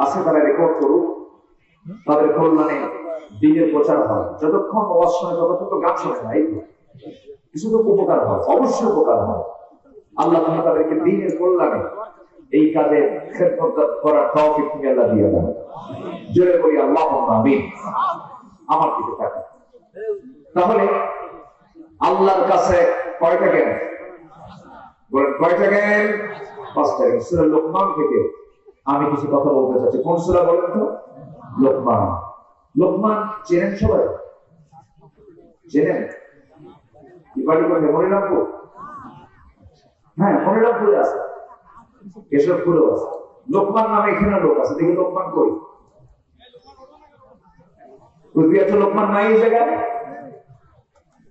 আজকে তারা রেকর্ড করুক, তাদের কল্যাণে দিনের প্রচার হয়। যতক্ষণ ওয়াজ শোনে ততক্ষণ তো গান শোনে না, কিছু তো উপকার হয়, অবশ্যই উপকার হয়। আল্লাহ তাআলা তাদেরকে দিনের কল্যাণে এই কাজে খেদমত করার তৌফিক তুমি আল্লাহ দিয়ে দাও। জোরে বলি আল্লাহুম্মা আমিন। আমার দিকে তাকান। তাহলে আল্লাহর কাছে কয়টা জ্ঞান বলেন? কয়টা জ্ঞান? 5টা জ্ঞান। সূরা লোকমান থেকে আমি কিছু কথা বলতে চাচ্ছি। কোন সূরা বলেন তো? লোকমান। লোকমান চেনেন সবাই? চেনেন? কি বাড়ি করে মনে রাখবো? হ্যাঁ, মনে রাখবো আছে, কেশবপুরেও আছে। লোকমান নামে এখানে লোক আছে, দেখি লোকমান কই? কুচবিহার লোকমান নাই এই জায়গায়?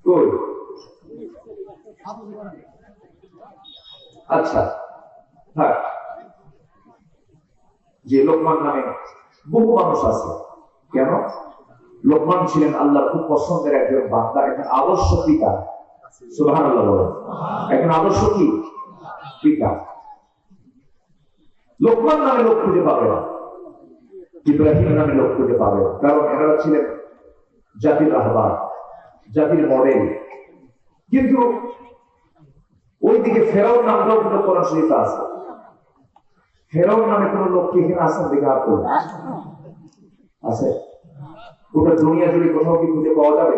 কই? আচ্ছা, হ্যাঁ, যে লোকমান নামে বহু মানুষ আছে। কেন? লোকমান ছিলেন আল্লাহর খুব পছন্দের একজন বান্দা, একজন আদর্শ পিতা। সুবহানাল্লাহ বলেন। একজন আদর্শ কি পিতা। লোকমান নামে লোক খুঁজে পাবে না, ইব্রাহিম নামে লোক খুঁজে পাবে, কারণ এনারা ছিলেন জাতির রাহবার, জাতির মডেল। কিন্তু ওইদিকে ফেরাউন নামটাও কিন্তু কোরআন শরীফে আছে। ফেরাউন নামে কোন লোক কি এখানে আসেন? দেখে আর করুন আছে? গোটা দুনিয়া জুড়ে কোথাও কি খুঁজে পাওয়া যাবে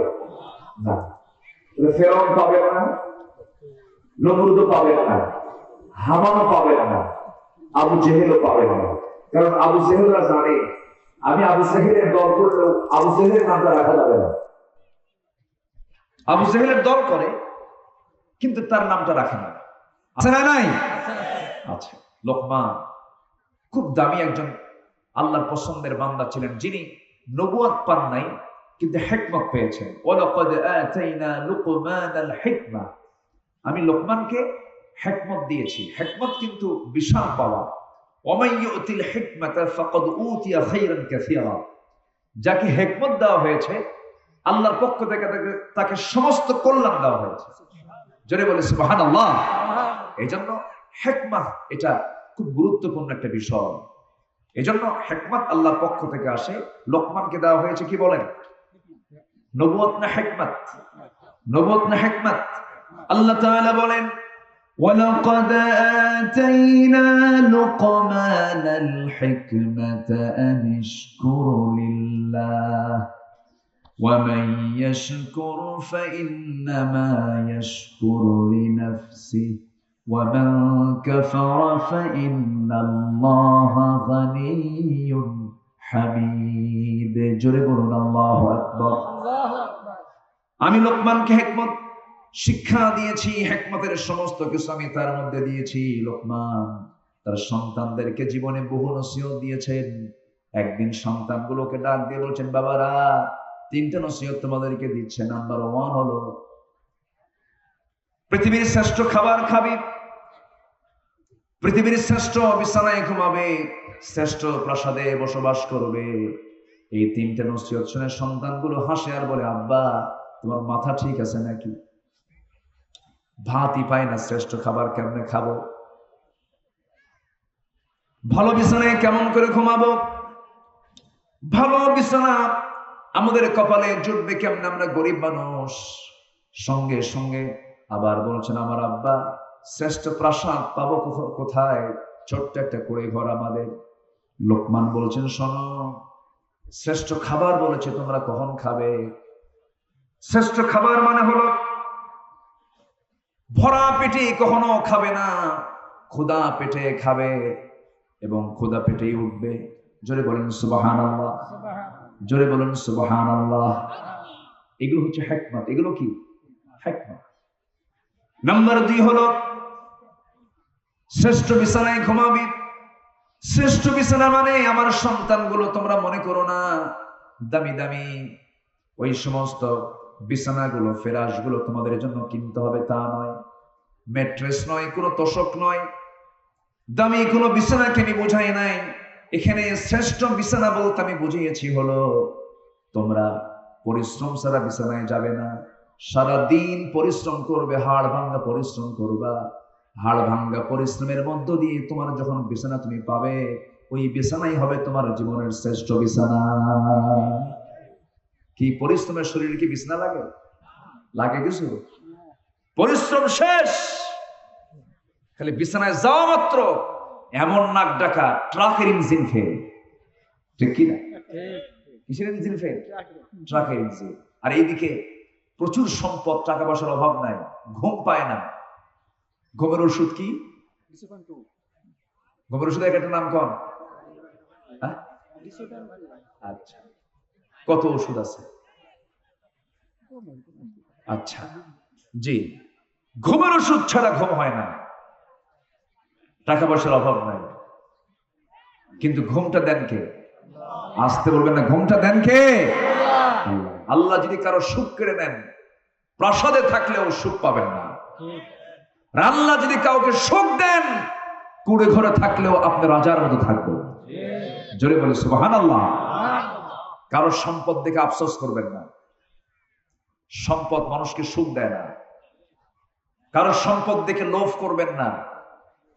না। ফেরাউন পাবেন না, নমরুদও পাবেন না, হামানও পাবেন না, আবু জেহেলও পাবেন না। কারণ আবু জেহেলরা জানে আমি আবু জেহেলের দল করলেও আবু জেহেলের নামটা রাখা যাবে না। আবু জেহেলের দল করে কিন্তু তার নামটা রাখে না। আছে না? নাই? আচ্ছা। লোকমান খুব দামি একজন আল্লাহর পছন্দের বান্দা ছিলেন, যিনি নবুয়ত পান নাই কিন্তু হিকমত পেয়েছেন। ওয়ালাকাদ আতাইনা লুকমানাল হিকমা, আমি লোকমানকে হিকমত দিয়েছি। হিকমত কিন্তু বিশাল পাওয়া। ওয়ামান ইউতিল হিকমাতা ফাকাদ উতিয়া খায়রান কাসীরা, যাকে হিকমত দেওয়া হয়েছে আল্লাহর পক্ষ থেকে তাকে সমস্ত কল্যাণ দেওয়া হয়েছে। জোরে বলে সুবহানাল্লাহ। এইজন্য হিকমত এটা খুব গুরুত্বপূর্ণ একটা বিষয়। এজন্য হিকমত আল্লাহর পক্ষ থেকে আসে। লোকমানকে দেওয়া হয়েছে কি বলেন? নবুয়ত না হিকমত? নবুয়ত না হিকমত? আল্লাহ তাআলা বলেন ওয়ালাকাদ আতাইনা লুকমানাল হিকমাতা আন ইশকুর লিল্লাহ ওয়া মান ইয়াশকুর ফাইন্নামা ইয়াশকুরু লিনাফসিহি ওয়া মান কাফারা ফাইন্নাল্লাহা গানিয়্যুন হামিদ। জোরে বলুন আল্লাহু আকবার। আমি লোকমানকে হিকমত শিক্ষা দিয়েছি, হিকমতের সমস্ত কিছু আমি তার মধ্যে দিয়েছি। লোকমান তার সন্তানদেরকে জীবনে বহু নসিহত দিয়েছেন। একদিন সন্তানগুলোকে ডাক দিয়ে বলছেন, বাবারা 3টা নসিহত তোমাদেরকে দিচ্ছে। নাম্বার 1 হলো পৃথিবীর শ্রেষ্ঠ খাবার খাবি, পৃথিবীর শ্রেষ্ঠ বিছানায় ঘুমাবে, শ্রেষ্ঠ প্রাসাদে বসবাস করবে। এই 3টা নসিহত শুনে সন্তানগুলো হাসে আর বলে, আব্বা তোমার মাথা ঠিক আছে নাকি? ভাতই পাই না, শ্রেষ্ঠ খাবার কেমনে খাবো? ভালো বিছানায় কেমন করে ঘুমাবো? ভালো বিছানা আমাদের কপালে জুটবে কেমনে? আমরা গরিব মানুষ। সঙ্গে সঙ্গে আবার বলছেন, আমার আব্বা শ্রেষ্ঠ প্রাসাদ পাবো কোথায়? ছোট্ট একটা কুড়ে ঘর আমাদের। লোকমান বলছেন, শোনো, শ্রেষ্ঠ খাবার বলেছে, তোমরা কখন খাবে? শ্রেষ্ঠ খাবার মানে হলো ভরা পেটে কখনো খাবে না, ক্ষুধা পেটে খাবে এবং ক্ষুধা পেটেই উঠবে। জোরে বলেন সুবহানাল্লাহ। জোরে বলেন সুবহানাল্লাহ। এগুলো হচ্ছে হিকমত। এগুলো কি হিকমত? নাম্বার 2 হলো শ্রেষ্ঠ বিছানায় ঘুমাবি। শ্রেষ্ঠ বিছানা মানে আমার সন্তানগুলো তোমরা মনে করো না দামি দামি ওই সমস্ত বিছানাগুলো, ফেরাশগুলো তোমাদের জন্য কিনতে হবে, তা নয়। ম্যাট্রেস নয়, কোনো তোশক নয়, দামি কোনো বিছানাকে আমি বোঝাই নাই। এখানে শ্রেষ্ঠ বিছানা বলতে আমি বুঝিয়েছি হলো তোমরা পরিশ্রম ছাড়া বিছানায় যাবে না, সারা দিন পরিশ্রম করবে, হাড় ভাঙ্গা পরিশ্রম করবা। হাড় ভাঙ্গা পরিশ্রমের মধ্য দিয়ে তোমার যখন বিছানা তুমি পাবে, ওই বিছানাই হবে তোমার জীবনের শ্রেষ্ঠ বিছানা। কি পরিশ্রমের শরীরে কি বিছানা লাগে? লাগে কিছু? পরিশ্রম শেষ, খালি বিছানায় যাওয়া মাত্র এমন নাক ডাকা ট্রাকের ইঞ্জিন ফেল। ঠিক কিনা? কিসের ইঞ্জিন ফেল? ট্রাকের ইঞ্জিন। আর এইদিকে প্রচুর সম্পদ, টাকা পয়সার অভাব নাই, ঘুম পায় না। ঘুমের ওষুধ কি? ঘুমের ওষুধের একটা নাম কন। আচ্ছা, কত ওষুধ আছে? আচ্ছা জি, ঘুমের ওষুধ ছাড়া ঘুম হয় না। টাকা পয়সার অভাব নাই, কিন্তু ঘুমটা দেন কে? আসতে বলবেন না, ঘুমটা দেন কে? আল্লাহ যদি কারো সুখ কেড়ে নেন, প্রাসাদে থাকলেও সুখ পাবেন না। আল্লাহ যদি কাউকে সুখ দেন, কুড়ে ঘরে থাকলেও আপনি রাজার মতো থাকবেন। জোরে বলে সুবহানাল্লাহ। কারো সম্পদ দেখে আফসোস করবেন না, সম্পদ মানুষকে সুখ দেয় না। কারো সম্পদ দেখে লোভ করবেন না,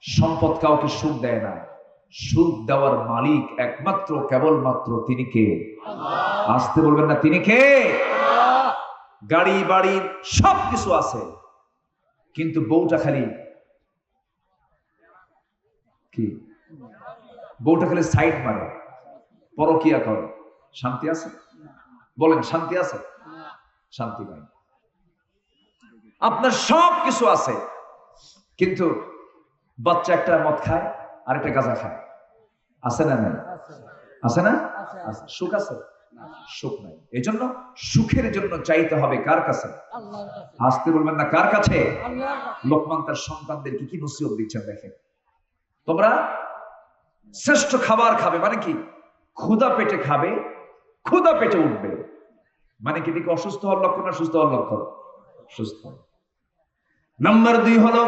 সম্পদ কাউকে সুখ দেয় না। সুখ দেওয়ার মালিক একমাত্র কেবলমাত্র তিনি কে? আসতে বলবেন না, তিনি কে? গাড়ি বাড়ি সবকিছু আছে, কিন্তু বউটা খালি কি? বউটা খালি সাইড মারে, পরকিয়া করে। শান্তি আছে? বলেন, শান্তি আছে? শান্তি নাই। আপনার সব কিছু আছে, কিন্তু বাচ্চা একটা মদ খায় আর একটা গাঁজা খায়। আছে না নাই? আছে না? সুখ আছে? সুখ নাই। এই জন্য সুখের জন্য চাইতে হবে কার কাছে? আসতে বলবেন না, কার কাছে? লোকমান তার সন্তানদেরকে কি নসিহত দিচ্ছেন দেখেন। তোমরা শ্রেষ্ঠ খাবার খাবে, মানে কি? ক্ষুধা পেটে খাবে, ক্ষুধা পেটে উঠবে। মানে কি? দিকে অসুস্থ হওয়ার লক্ষণ না সুস্থ হওয়ার লক্ষণ? সুস্থ। নাম্বার 2 হলো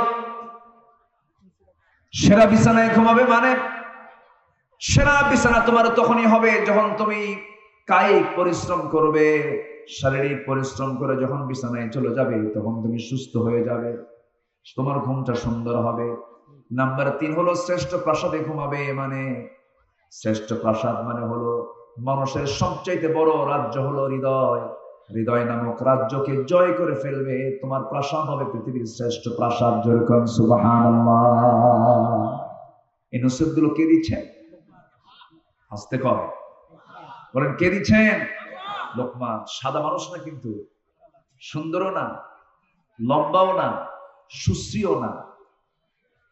সেরা বিছানায় ঘুমাবে। মানে সেরা বিছানা তোমার তখনই হবে যখন তুমি কায়িক পরিশ্রম করবে, শারীরিক পরিশ্রম করে যখন বিছানায় চলে যাবে, তখন তুমি সুস্থ হয়ে যাবে, তোমার ঘুমটা সুন্দর হবে। নাম্বার 3 হলো শ্রেষ্ঠ প্রাসাদে ঘুমাবে। মানে শ্রেষ্ঠ প্রাসাদ মানে হলো মানুষের সবচাইতে বড় রাজ্য হলো হৃদয়। হৃদয় নামক রাজ্যকে জয় করে ফেলবে, তোমার প্রাসাদ হবে পৃথিবীর শ্রেষ্ঠ প্রাসাদ। যেরকম সুবহানাল্লাহ। এই নসিহতগুলো কে দিচ্ছেন? হাসতে কয়, বলেন কে দিচ্ছেন? লোকমান। সাদা মানুষ না, কিন্তু সুন্দরও না, লম্বাও না, সুশ্রীও না,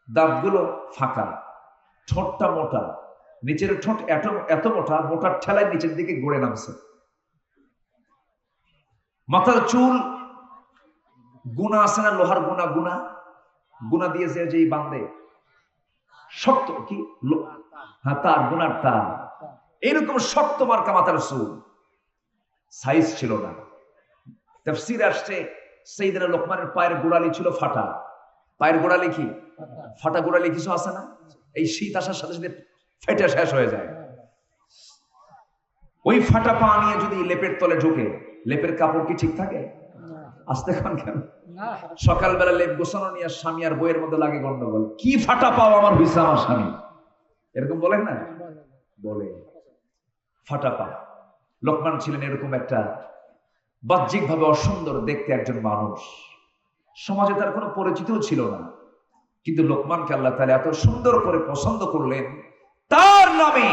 দাঁতগুলো ফাঁকা, ঠোঁটটা মোটা, নিচের ঠোঁট এত মোটা, মোটার ঠেলায় নিচের দিকে গড়ে নামছে। মাথার চুল গুণা আছে না, লোহার গুণা, গুণা গুণা দিয়েছে যে বান্দে শক্ত, কি? হ্যাঁ, তার গুণার তার এইরকম শক্ত মার্কা মাথার চুল, সাইজ ছিল না। তাফসীরে আসছে সাইয়েদনা লোকমানের পায়ের গোড়ালি ছিল ফাটা। পায়ের গোড়ালি কি? ফাটা গোড়ালি কিছু আছে না? এই শীত আসার সাথে সাথে ফেটে শেষ হয়ে যায়। ওই ফাটা পা নিয়ে যদি লেপের তলে ঢুকে, লেপের কাপড় কি ঠিক থাকে? আসতে খান কেন? সকালবেলা লেপ গোছানো নিয়ে স্বামী আর বইয়ের মধ্যে লাগে গন্ডগোল। কি ফাটা পাও আমার হইছে আমার স্বামী, এরকম বলেন না? বলে ফাটা পা। লোকমান ছিলেন এরকম একটা বাহ্যিক ভাবে অসুন্দর দেখতে একজন মানুষ। সমাজে তার কোনো পরিচিতও ছিল না, কিন্তু লোকমানকে আল্লাহ তাআলা এত সুন্দর করে পছন্দ করলেন, তার নামে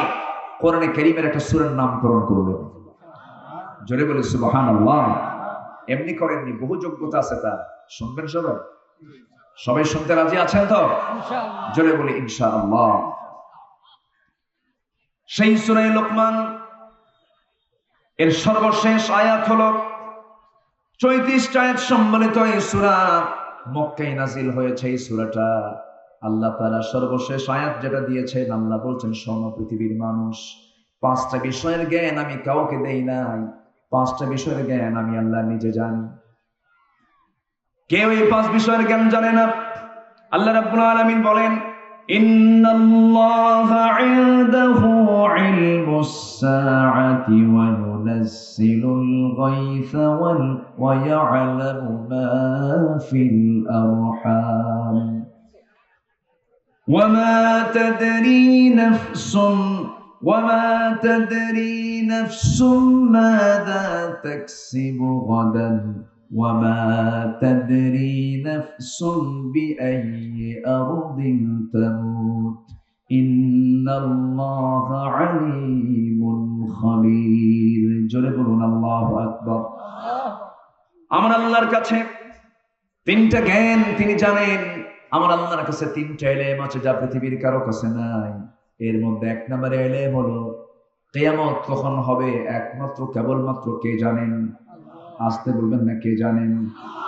কোরআনে কারীমের একটা সূরার নামকরণ করলেন। জোরে বলে সুবহানাল্লাহ। এমনি করেননি, বহু যোগ্যতা আছে তার। শুনবেন সবাই? সবাই শুনতে রাজি আছেন তো? জোরে বলে ইনশাআল্লাহ। সেই সূরা লোকমান এর সর্বশেষ আয়াত হলো 34 আয়াত সম্বলিত এই সূরা। মক্কায় নাজিল হয়েছে এই সূরাটা। আল্লাহ তাআলা সর্বশেষ আয়াত যেটা দিয়েছেন, আল্লাহ বলছেন, শোনো পৃথিবীর মানুষ, 5টা বিষয়ের জ্ঞান আমি কাউকে দেই নাই। 5টা বিষয়ের জ্ঞান আমি আল্লাহ নিজে জানি। কেউ এই 5 বিষয়ের জ্ঞান জানে না। আল্লাহ রাব্বুল আলামিন বলেন, ইন্নাল্লাহা ইনদাহু ইলমুস সাআতি ওয়া ইউনাজ্জিলুল গায়থা ওয়া ইয়ালামু মা ফিল আরহাম। وما تدري نفس ماذا تكسب غدا وما تدري نفس بأي أرض تموت إن الله عليم خبير জোরে বলুন আল্লাহু আকবার। আমার আল্লাহর কাছে তিনটা জ্ঞান তিনি জানেন। আমার আল্লাহর কাছে তিনটা ইলম আছে যা পৃথিবীর কারো কাছে নাই। এর মধ্যে এক নম্বরে ইলম হলো কিয়ামত কখন হবে একমাত্র কেবলমাত্র কে জানেন? আসতে বলবেন না কে জানেন?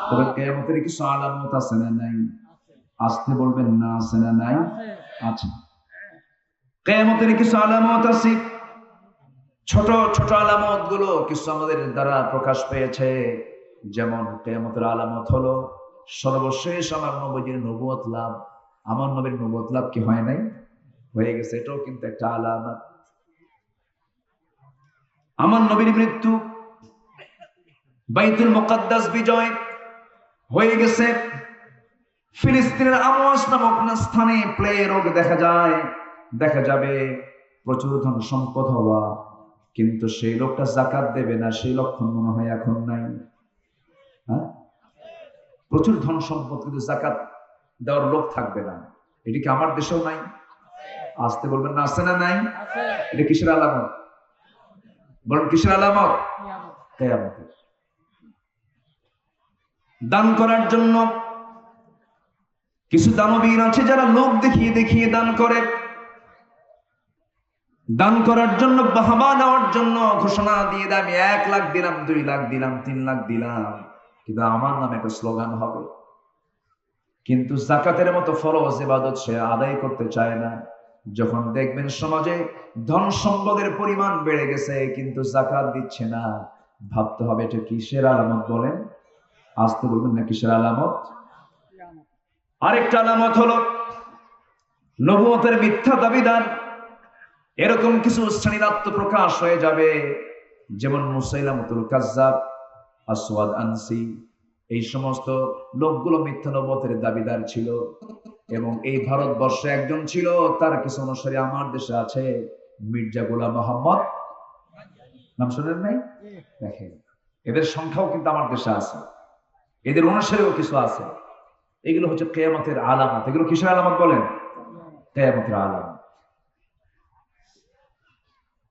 তবে কিয়ামতের কিছু আলামত আছে না নাই? আসতে বলবেন না আছে না নাই? আছে। কিয়ামতের কিছু আলামত আছে। ছোট ছোট আলামত গুলো কিছু আমাদের দ্বারা প্রকাশ পেয়েছে। যেমন কিয়ামতের আলামত হলো সর্বশেষ আমার নবীর নবুয়ত লাভ। আমার নবীর নবুয়ত লাভ কি হয় নাই? হয়ে গেছে, এটাও কিন্তু একটা আলামত। আমার নবীর মৃত্যু, বাইতুল মুকাদ্দাস বিজয় হয়ে গেছে। ফিলিস্তিনের আমওয়াস নামক স্থানে প্লে রোগ দেখা যাবে প্রচুর ধন সম্পদ হওয়া, কিন্তু সেই লোকটা যাকাত দেবে না, সেই লক্ষণ মনে হয় এখন নাই। হ্যাঁ, প্রচুর ধন সম্পদ কিন্তু যাকাত দেওয়ার লোক থাকবে না। এটি কি আমার দেশেও নাই? আসতে বলবেন না আছে না নাই? এটা কিসের আলামত? বলুন কিসের আলামত? কিয়ামতের। দান করার জন্য কিছু দানবীর আছে যারা লোক দেখিয়ে দেখিয়ে দান করে। দান করার জন্য বাহবা নেওয়ার জন্য ঘোষণা দিয়ে দেয় আমি 1 লাখ দিলাম, 2 লাখ দিলাম, 3 লাখ দিলাম, কিন্তু আমার নামে একটা স্লোগান হবে। কিন্তু যাকাতের মতো ফরজ ইবাদত সে আদায় করতে চায় না। যখন দেখবেন সমাজে ধন সম্পদের পরিমাণ বেড়ে গেছে কিন্তু যাকাত দিচ্ছে না, ভাবতে হবে এটা কিসের আলামত? বলেন, আসতে বলবেন না কিসের আলামত? আরেকটা আলামত হলো নবুয়তের মিথ্যা দাবিদার। এরকম কিছু শ্রেণীর আত্মপ্রকাশ হয়ে যাবে, যেমন মুসাইলামতুল কাজ্জাব, আসওয়াদ আনসি, এই সমস্ত লোকগুলো মিথ্যা নবুয়তের দাবিদার ছিল। এবং এই ভারতবর্ষে একজন ছিল, তার কিছু অনুসারী আমার দেশে আছে, মির্জা গোলাম মোহাম্মদ, নাম শুনেন নাই? দেখেন, এদের সংখ্যাও কিন্তু আমার দেশে আছে, এদের অনুসারীও কিছু আছে। এগুলো হচ্ছে কিয়ামতের আলামত। এগুলো কিসের আলামত বলেন? কিয়ামতের আলামত।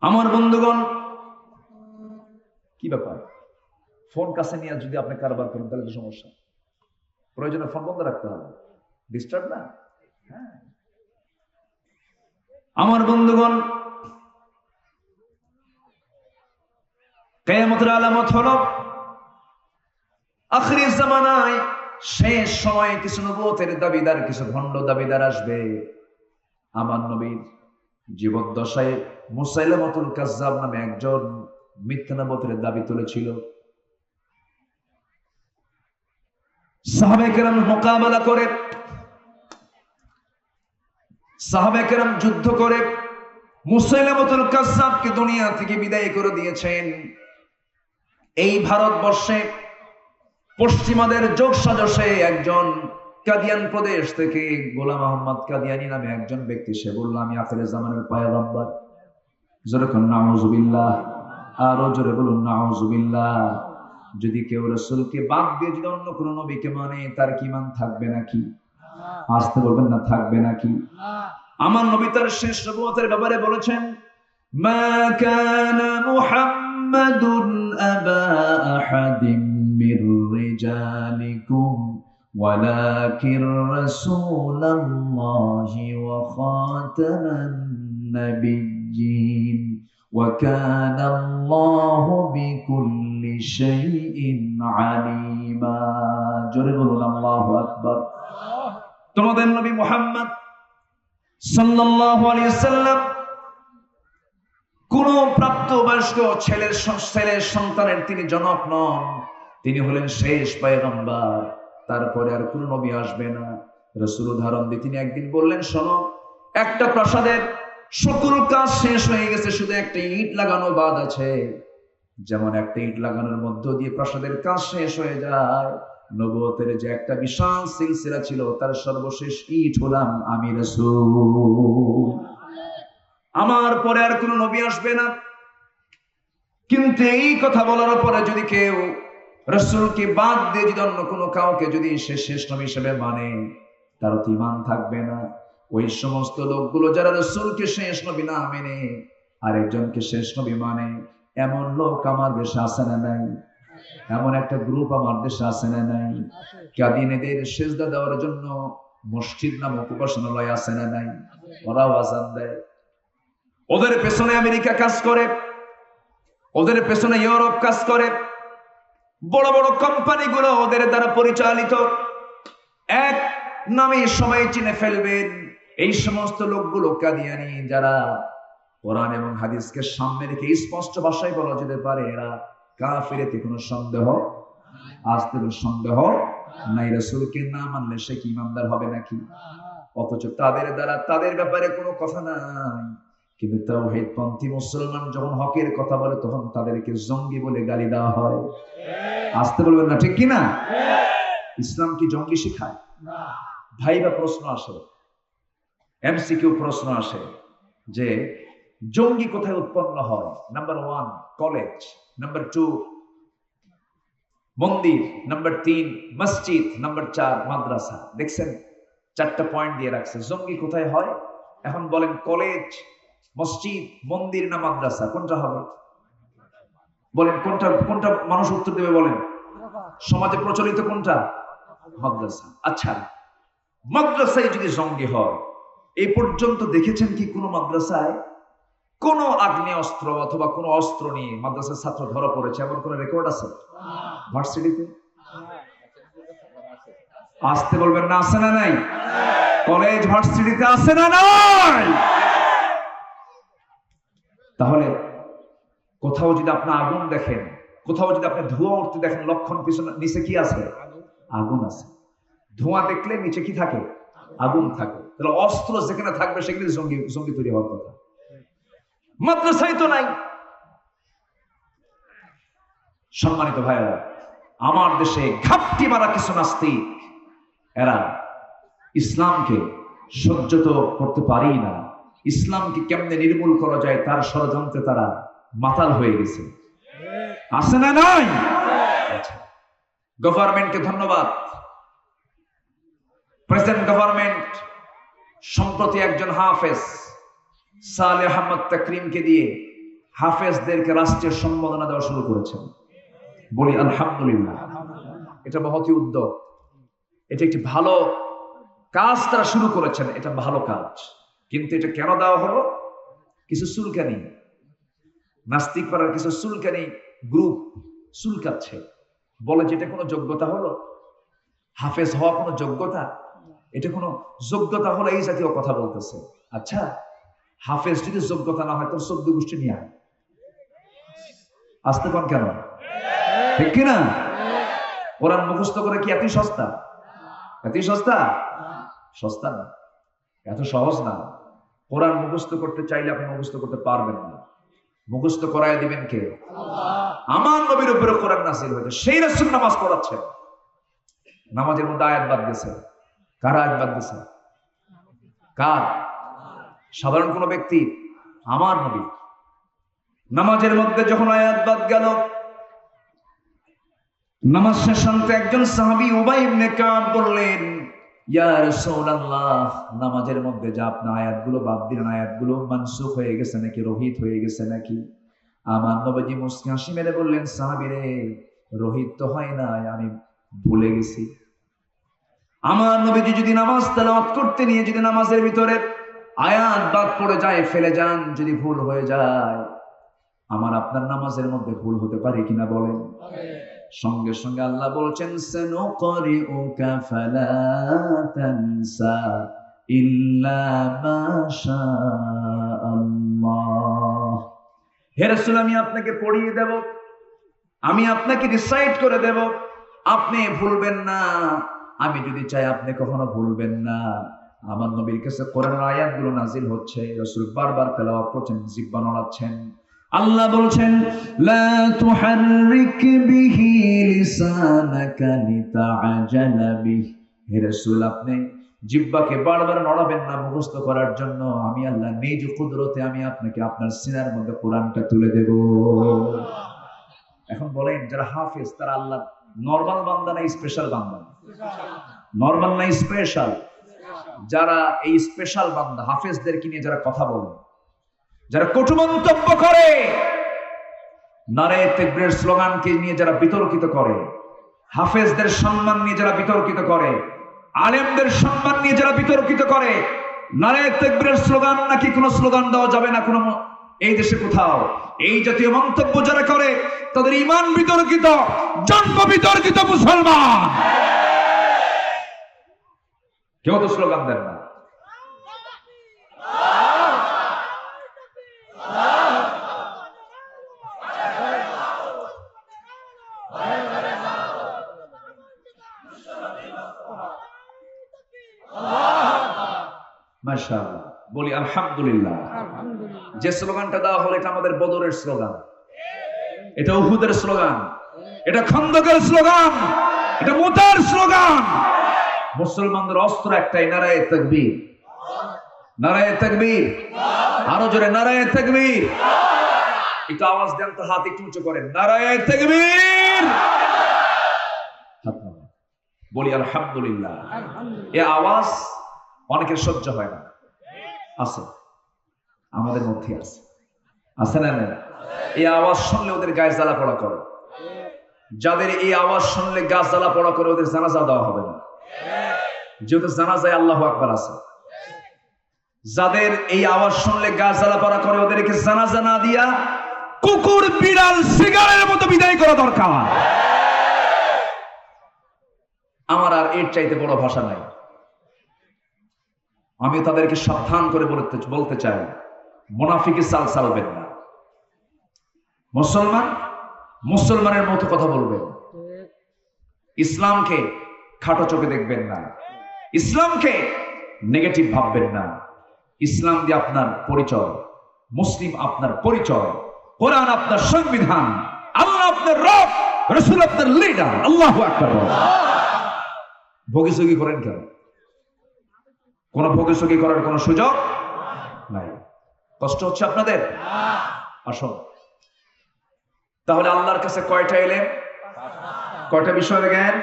আমার বন্ধুগণ, কি ব্যাপার? ফোন কাছে নিয়ে যদি আপনি কারবার করেন তাহলে তো সমস্যা। প্রয়োজনে ফোন বন্ধ রাখতে হবে, ডিস্টার্ব না। আমার বন্ধুগণ, কিয়ামতের আলামত হলো আখিরি জামানায় শেষ সময়ে কিছু নবুয়তের দাবিদার, কিছু ভণ্ড দাবিদার আসবে। আমার নবীর জীবদ্দশায় মুসাইলামতুল কাজ্জাব নামে একজন মিথ্যা নবুয়তের দাবি তুলেছিল। সাহাবায়ে কেরাম মোকাবেলা করে, সাহাবায়ে কেরাম যুদ্ধ করে মুসাইলামতুল কাজ্জাবকে দুনিয়া থেকে বিদায় করে দিয়েছেন। এই ভারতবর্ষে পশ্চিমাদের যোগ সাজসে একজন কাদিয়ান প্রদেশ থেকে গোলাম আহমদ কাদিয়ানি নামে একজন ব্যক্তি, সে বলল আমি আখিরে জামানের পয়গম্বর। জোরে বলুন নাউজুবিল্লাহ, আরো জোরে বলুন নাউজুবিল্লাহ। যদি কেউ রাসূলকে বাদ দিয়ে যদি অন্য কোন নবীকে মানে, তার কি ঈমান থাকবে নাকি? আসতে বলবেন না, থাকবে নাকি? আমার নবী তার শেষ নবুয়তের ব্যাপারে বলেছেন, মা কানা মুহাম্মাদুন আবা আহাদিম মির রিজালিকুম ওয়ালাকিন রাসূলুল্লাহি ওয়া খাতামান নাবিয়্যিন ওয়া কানা আল্লাহু বিকুল্লি শাইইন আলিমা। জোরে বলুন আল্লাহু আকবার। তোমাদের নবী মুহাম্মদ সাল্লাল্লাহু আলাইহি ওয়াসাল্লাম কোন প্রাপ্তবয়স্ক ছেলের সন্তানের তিনি জনক নন, তিনি হলেন শেষ পয়গম্বর। তারপরে আর কোন নবী আসবে না। রাসূল উদাহরণ দিয়ে তিনি একদিন বললেন, শোনো, একটা প্রাসাদের সকল কাজ শেষ হয়ে গেছে, শুধু একটা ইট লাগানো বাদ আছে। যেমন একটা ইট লাগানোর মধ্য দিয়ে প্রাসাদের কাজ শেষ হয়ে যায়, নবুয়তের যে একটা বিশাল সিলসিলা ছিল তার সর্বশেষ ইট হলাম আমি রাসূল। আমার পরে আর কোনো নবী আসবে না। কিন্তু এই কথা বলার পরে যদি কেউ রাসূলকে বাদ দিয়ে যদি অন্য কোনো কাউকে যদি সে শেষ নবী হিসেবে মানে, তার তো ঈমান থাকবে না। ওই সমস্ত লোকগুলো যারা রাসূলকে শেষ নবী না মেনে আরেকজনকে শেষ নবী মানে, এমন লোক আমার দেশে আছে না নাই? এমন একটা গ্রুপ আমার দেশে আছে না নাই? কাদিনীদের সেজদা দেওয়ার জন্য মসজিদ নামক উপাসনালয় আছে না নাই? ওরাও আযান দেয়। ওদের পেছনে আমেরিকা কাজ করে, ওদের পেছনে ইউরোপ কাজ করে, বড় বড় কোম্পানিগুলো ওদের দ্বারা পরিচালিত। এক নামে সবাই চিনে ফেলবেন এই সমস্ত লোকগুলো কাদিয়ানি, যারা কোরআন এবং হাদিসকে সামনে রেখে স্পষ্ট ভাষায় বলা যেতে পারে এরা কাফিরেতে কোনো সন্দেহ, আসতে সন্দেহ নাই। রাসূলকে না মানলে সে কি ইমানদার হবে নাকি? অথচ তাদের দ্বারা তাদের ব্যাপারে কোনো কথা নাই। কিন্তু তাওহীদপন্থী মুসলমান যখন হকের কথা বলে তখন তাদেরকে জঙ্গি বলে গালি দেওয়া হয়। আসতে বলবেন না, ঠিক কিনা? ইসলাম কি জঙ্গি শেখায়? ভাইবা প্রশ্ন আসে, এমসিকিউ প্রশ্ন আসে যে জঙ্গি কোথায় উৎপন্ন হয়? নাম্বার 1 কলেজ, নাম্বার 2 মন্দির, নাম্বার 3 মসজিদ, নাম্বার 4 মাদ্রাসা। দেখছেন 4টা পয়েন্ট দিয়ে রাখছে। জঙ্গি কোথায় হয়? এখন বলেন কলেজ, মসজিদ, মন্দির না মাদ্রাসা, কোনটা হবে? বলেন কোনটা কোনটা মানুষ উত্তর দেবে বলেন? সমাজে প্রচলিত কোনটা? মাদ্রাসা। আচ্ছা, মাদ্রাসায় যদি জঙ্গি হয়, এই পর্যন্ত দেখেছেন কি কোন মাদ্রাসায় কোন আগ্নেয়াস্ত্র অথবা কোন অস্ত্র নিয়ে মাদ্রাসার ছাত্র ধরা পড়েছে এমন কোন রেকর্ড আছে? ভার্সিটিতে আসতে বলবেন না, আছে না নাই? কলেজ ভার্সিটিতে আছে না নাই? তাহলে কোথাও যদি আপনি আগুন দেখেন, কোথাও যদি আপনি ধোঁয়া উঠতে দেখেন, লক্ষণ পিছনে নিচে কি আছে? আগুন আছে। ধোঁয়া দেখলে নিচে কি থাকে? আগুন থাকে। তাহলে অস্ত্র যেখানে থাকবে সেখানে জঙ্গি জঙ্গি তৈরি হওয়ার কথা। মাদ্রাসায় তো নাই। সম্মানিত ভাইরা, আমার দেশে ঘাপটি মারা কিছু নাস্তিক, এরা ইসলামকে সহ্য তো করতে পারেই না। ইসলামকে কেমনে নির্মূল করা যায় তার ষড়যন্ত্রে তারা মাতাল হয়ে গেছে। আছে না নাই? গভর্নমেন্টকে ধন্যবাদ। প্রেসিডেন্ট গভর্নমেন্ট সম্প্রতি একজন হাফেজ সালেহ আহমদ তাকরিমকে দিয়ে হাফেজদেরকে রাষ্ট্রীয় সম্মাননা দেওয়া শুরু করেছেন। বলি আলহামদুলিল্লাহ। এটা মহতী উদ্যোগ, এটা একটি ভালো কাজ তারা শুরু করেছেন, এটা ভালো কাজ। কিন্তু এটা কেন দেওয়া হলো? কিছু চুলকানি, নাস্তিক পাড়ার কিছু চুলকানি গ্রুপ চুলকাচ্ছে, বলে যে এটা কোনো যোগ্যতা হলো? হাফেজ হওয়া কোনো যোগ্যতা? এটা কোনো যোগ্যতা হলো? এই জাতীয় কথা বলতেছে। আচ্ছা, হাফেজ যদি যোগ্যতা না হয় তোর 14 গোষ্ঠী নিয়ে আয়। আসতে পান কেন? ঠিক কিনা? কোরআন মুখস্থ করে কি এতই সস্তা? এতই সস্তা? সস্তা না, এত সহজ না। কোরআন মুখস্থ করতে চাইলে আপনি মুখস্থ করতে পারবেন না। মুখস্থ করায় দিবেন কে? আমার নবীর উপরে কোরআন নাযিল হয়েছে, সেই রাসূল নামাজ পড়াচ্ছেন। নামাজের মধ্যে আয়াত বাদ গেছে। কার আয়াত বাদ গেছে? কার? সাধারণ কোন ব্যক্তি? আমার নবী। নামাজের মধ্যে যখন আয়াত বাদ গেল, নামাজ শেষান্তে একজন সাহাবী উবাই ইবনে কাব বললেন, ইয়া রাসূলুল্লাহ, নামাজের মধ্যে যা আপনি আয়াতগুলো বাদ দিলেন, আয়াতগুলো মানসুখ হয়ে গেছে নাকি রহিত হয়ে গেছে নাকি? আমার নবীজি মুস্কি হাসি মেরে বললেন, সাহাবী রে, রহিত তো হয় না, আমি ভুলে গেছি। আমার নবীজি যদি নামাজ তেলাওয়াত করতে নিয়ে যদি নামাজের ভিতরে আয়াত বাদ পড়ে যায়, ফেলে যান, যদি ভুল হয়ে যায়, আমার আপনার নামাজের মধ্যে ভুল হতে পারে কিনা বলেন? সঙ্গে সঙ্গে আল্লাহ বলছেন, সানুকরিউকা ফালা তানসা ইল্লা মা শাআল্লাহ। হে রাসূল, আমি আপনাকে পড়িয়ে দেব, আমি আপনাকে রিসাইট করে দেব, আপনি ভুলবেন না। আমি যদি চাই আপনি কখনো ভুলবেন না। আমার নবীর কাছে কোরআনের আয়াতগুলো নাজিল হচ্ছে, রাসূল বারবার তেলাওয়াত করছেন, জিহ্বা নড়াচ্ছেন। আল্লাহ বলছেন লা তুহাররিক বিহি লিসানাকা লিতাআজালা বিহি। হে রাসূল, আপনি জিহ্বাকে বারবার নড়াবেন না মুখস্থ করার জন্য। আমি আল্লাহ নিজ কুদরতে আমি আপনাকে আপনার সিনার মধ্যে কোরআনটা তুলে দেব। এখন বলেন, যারা হাফেজ তারা আল্লাহ নরমাল বান্দা না স্পেশাল বান্দা? নরমাল না স্পেশাল? যারা এই স্পেশাল বান্দা হাফেজদেরকে নিয়ে যারা কথা বলে, যারা কটু মন্তব্য করে, নারে তাকবীরের স্লোগানকে নিয়ে যারা বিতর্কিত করে, হাফেজদের সম্মান নিয়ে যারা বিতর্কিত করে, আলেমদের সম্মান নিয়ে যারা বিতর্কিত করে, নারে তাকবীরের স্লোগান নাকি কোনো স্লোগান দেওয়া যাবে না কোনো এই দেশে কোথাও, এই জাতীয় মন্তব্য যারা করে তাদের ঈমান বিতর্কিত, জন্ম বিতর্কিত মুসলমান। কেউ তো স্লোগান দেন না। মাশাআল্লাহ, বলি আলহামদুলিল্লাহ। যে স্লোগানটা দেওয়া হলো এটা আমাদের বদরের স্লোগান, এটা উহুদের স্লোগান, এটা খন্দকের স্লোগান, এটা মুতার স্লোগান। মুসলমানদের অস্ত্র একটাই, নারায়ে তাকবীর, নারায়ে তাকবীর, আরো জোরে নারায়ে তাকবীর। একটু আওয়াজ দেন তো, হাত একটু উঁচু করেন, নারায়ে তাকবীর। বলি আলহামদুলিল্লাহ। এই আওয়াজ অনেকের সহ্য হয় না, আছে আমাদের মধ্যে আছে, আছে না? এই আওয়াজ শুনলে ওদের গায়ে জ্বালা পড়া করে। যাদের এই আওয়াজ শুনলে গা জ্বালা পড়া করে ওদের জানাজা দেওয়া হবে না, যেহেতু জানাজায় আল্লাহু আকবার আছে। যাদের এই আওয়াজ শুনলে গা জ্বালা পড়া করে ওদেরকে জানাজা না দিয়া কুকুর বিড়াল সিগারের মতো বিদায় করা দরকার। আমার আর এর চাইতে বড় ভাষা নাই। আমি তাদেরকে সাবধান করে বলতে চাই, মুনাফিকি চাল চালবেন না। মুসলমান মুসলমানের মতো কথা বলবেন। ইসলামকে খাটো চোখে দেখবেন না, ইসলামকে নেগেটিভ ভাববেন না। ইসলাম দিয়ে আপনার পরিচয়, মুসলিম আপনার পরিচয়, কোরআন আপনার সংবিধান, আল্লাহ আপনার রব, রাসূল আপনার লিডার। আল্লাহু আকবার। ভোগীচুগি করেন কেন? কোন ভোগীচুগি করার কোন সুযোগ নাই। কষ্ট হচ্ছে আপনাদের? আসুন তাহলে আল্লাহর কাছে কয়টা এলেম, কয়টা বিষয় জ্ঞান?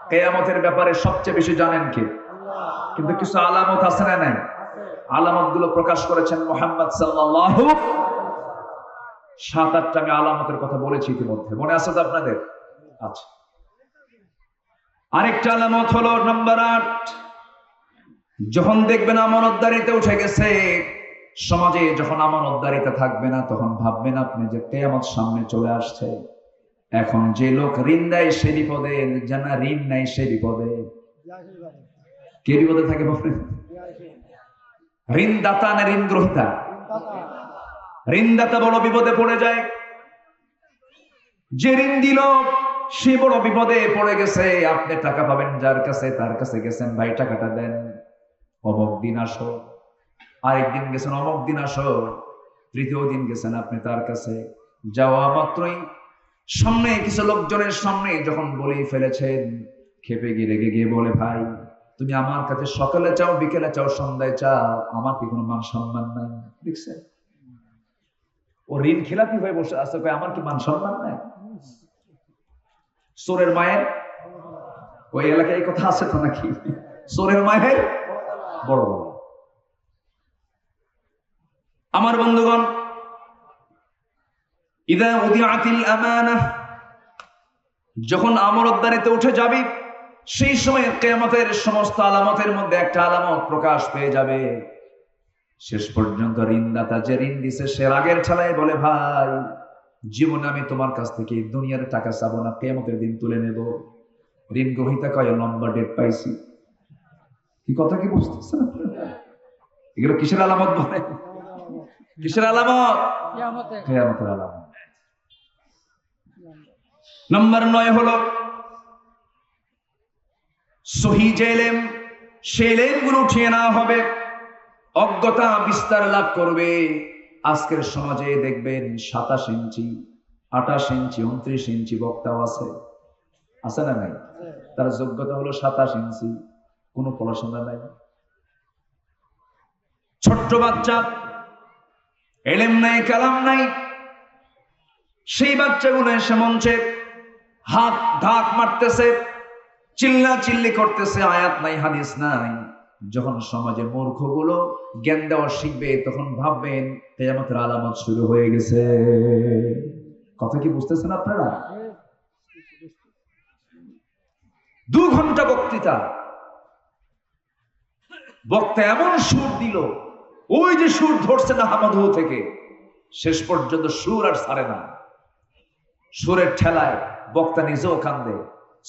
কিয়ামতের ব্যাপারে সবচেয়ে বেশি জানেন কে? কিন্তু কিছু আলামত আছে না নাই? আলামত গুলো প্রকাশ করেছেন মুহাম্মদ সাল্লাল্লাহু। 7-8টা আমি আলামতের কথা বলেছি ইতিমধ্যে, মনে আছে তো আপনাদের? আচ্ছা, আরেকটা আলামত হলো নাম্বার 8, যখন দেখবেন আমানতদারিতে উঠে গেছে, সমাজে যখন আমানতদারিতে থাকবে না, তখন ভাববেন আপনি যে কিয়ামত সামনে চলে আসছে। এখন যে লোক ঋণ দেয় সে বিপদে, যারা ঋণ নেয় সে বিপদে। কে বিপদে থাকে বলেন? ঋণদাতা না ঋণ গ্রহীতা? ঋণদাতা বড় বিপদে পড়ে যায়। যে ঋণ দিল সে বড় বিপদে পড়ে গেছে। আপনি টাকা পাবেন যার কাছে, তার কাছে গেছেন, ভাই টাকাটা দেন, অমুক দিন আসো। আরেকদিন গেছেন, অমুক দিন আসো। তৃতীয় দিন গেছেন আপনি তার কাছে, যাওয়া মাত্রই সামনে কিছু লোকজনের সামনে যখন বলেই ফেলেছেন, খেপে গিয়ে রেগে গিয়ে বলে, ভাই তুমি আমার কাছে সকালে চাও, বিকেলে চাও, সন্ধ্যায় চাও, আমার কি কোনো মান সম্মান নাই? দেখছেন, ও ঋণ খেলাপি হয়ে বসে আছে, আমার কি মান সম্মান নাই? চোরের মায়ের, ওই এলাকায় এই কথা আছে তো নাকি? চোরের মায়ের বড় বড়। আমার বন্ধুগণ, ইদা উদিআতিল আমানাহ, যখন আমানতদারিতে উঠে যাবে, সেই সময় কিয়ামতের সমস্ত আলামতের মধ্যে একটা আলামত প্রকাশ পেয়ে যাবে। শেষ পর্যন্ত ঋণদাতা যে ঋণ দিছে সে রাগের ঠেলায় বলে, ভাই জীবনে আমি তোমার কাছ থেকে দুনিয়ার টাকা চাবো না, কিয়ামতের দিন তুলে নেব। ঋণ গ্রহীতা কয়, লম্বা ডেট পাইছি। কি কথা কি বুঝতেছেন? এগুলো কিসের আলামত বলে? কিসের আলামত? কিয়ামতের আলামত। নাম্বার 9 হলো সহিহ যে ইলম, সেই ইলমগুলো উঠিয়ে নেওয়া হবে। অজ্ঞতা বিস্তার লাভ করবে, আজকের সমাজে দেখবেন 27 ইঞ্চি, 28 ইঞ্চি, 29 ইঞ্চি বক্তাও আছে না নাই? তার যোগ্যতা হলো 27 ইঞ্চি, কোনো পড়াশোনা নাই। ছোট্ট বাচ্চা, এলেম নাই, কালাম নাই, সেই বাচ্চাগুলো এসে মঞ্চে হাত ঢাক মারতেছে, চিল্লা চিল্লি করতেছে, আয়াত নাই, হাদিস নাই। যখন সমাজে মূর্খগুলো জ্ঞান দেওয়া শিখবে, তখন ভাববেন কিয়ামতের আলামত শুরু হয়ে গেছে। কথা কি বুঝতেছেন আপনারা? 2 ঘন্টা বক্তৃতা, বক্তা এমন সুর দিল, ওই যে সুর ধরছে না হামাদু থেকে, শেষ পর্যন্ত সুর আর ছাড়ে না। সুরের ঠেলায় বক্তা নিজেও কান্দে,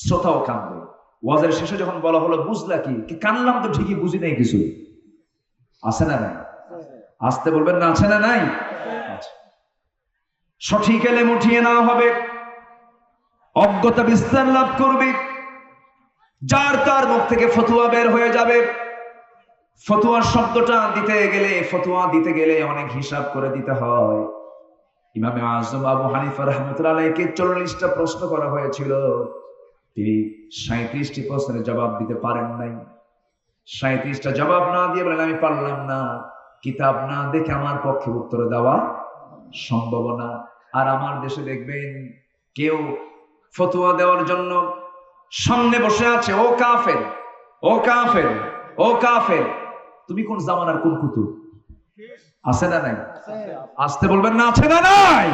শ্রোতাও কান্দে। ওয়াজের শেষে যখন বলা হলো বুঝলা কি, কানলাম তো ঠিকই, বুঝি নাই কিছু। আছে না নাই? আসতে বলবেন না, আছে না নাই? সঠিক এলেম উঠিয়ে নেওয়া হবে, অজ্ঞতা বিস্তার লাভ করবে, যার তার মুখ থেকে ফতুয়া বের হয়ে যাবে। ফতুয়ার শব্দটা ফতুয়া দিতে গেলে অনেক হিসাব করে দিতে হয়। ইমামে আজম আবু হানিফা রাহমাতুল্লাহ আলাইহিকে 40টা প্রশ্ন করা হয়েছিল, তিনি 37টি প্রশ্নের জবাব দিতে পারেন নাই। 37টা জবাব না দিয়ে বলেন আমি পারলাম না, কিতাব না দেখে আমার পক্ষে উত্তর দেওয়া সম্ভব না। আর আমার দেশে দেখবেন কেউ ফতুয়া দেওয়ার জন্য সামনে বসে আছে, ও কাফের, ও কাফের, ও কাফের। তুমি কোন জামানার কোন কুতুব? আছে না নাই? আসতে বলবেন না, আছে না নাই?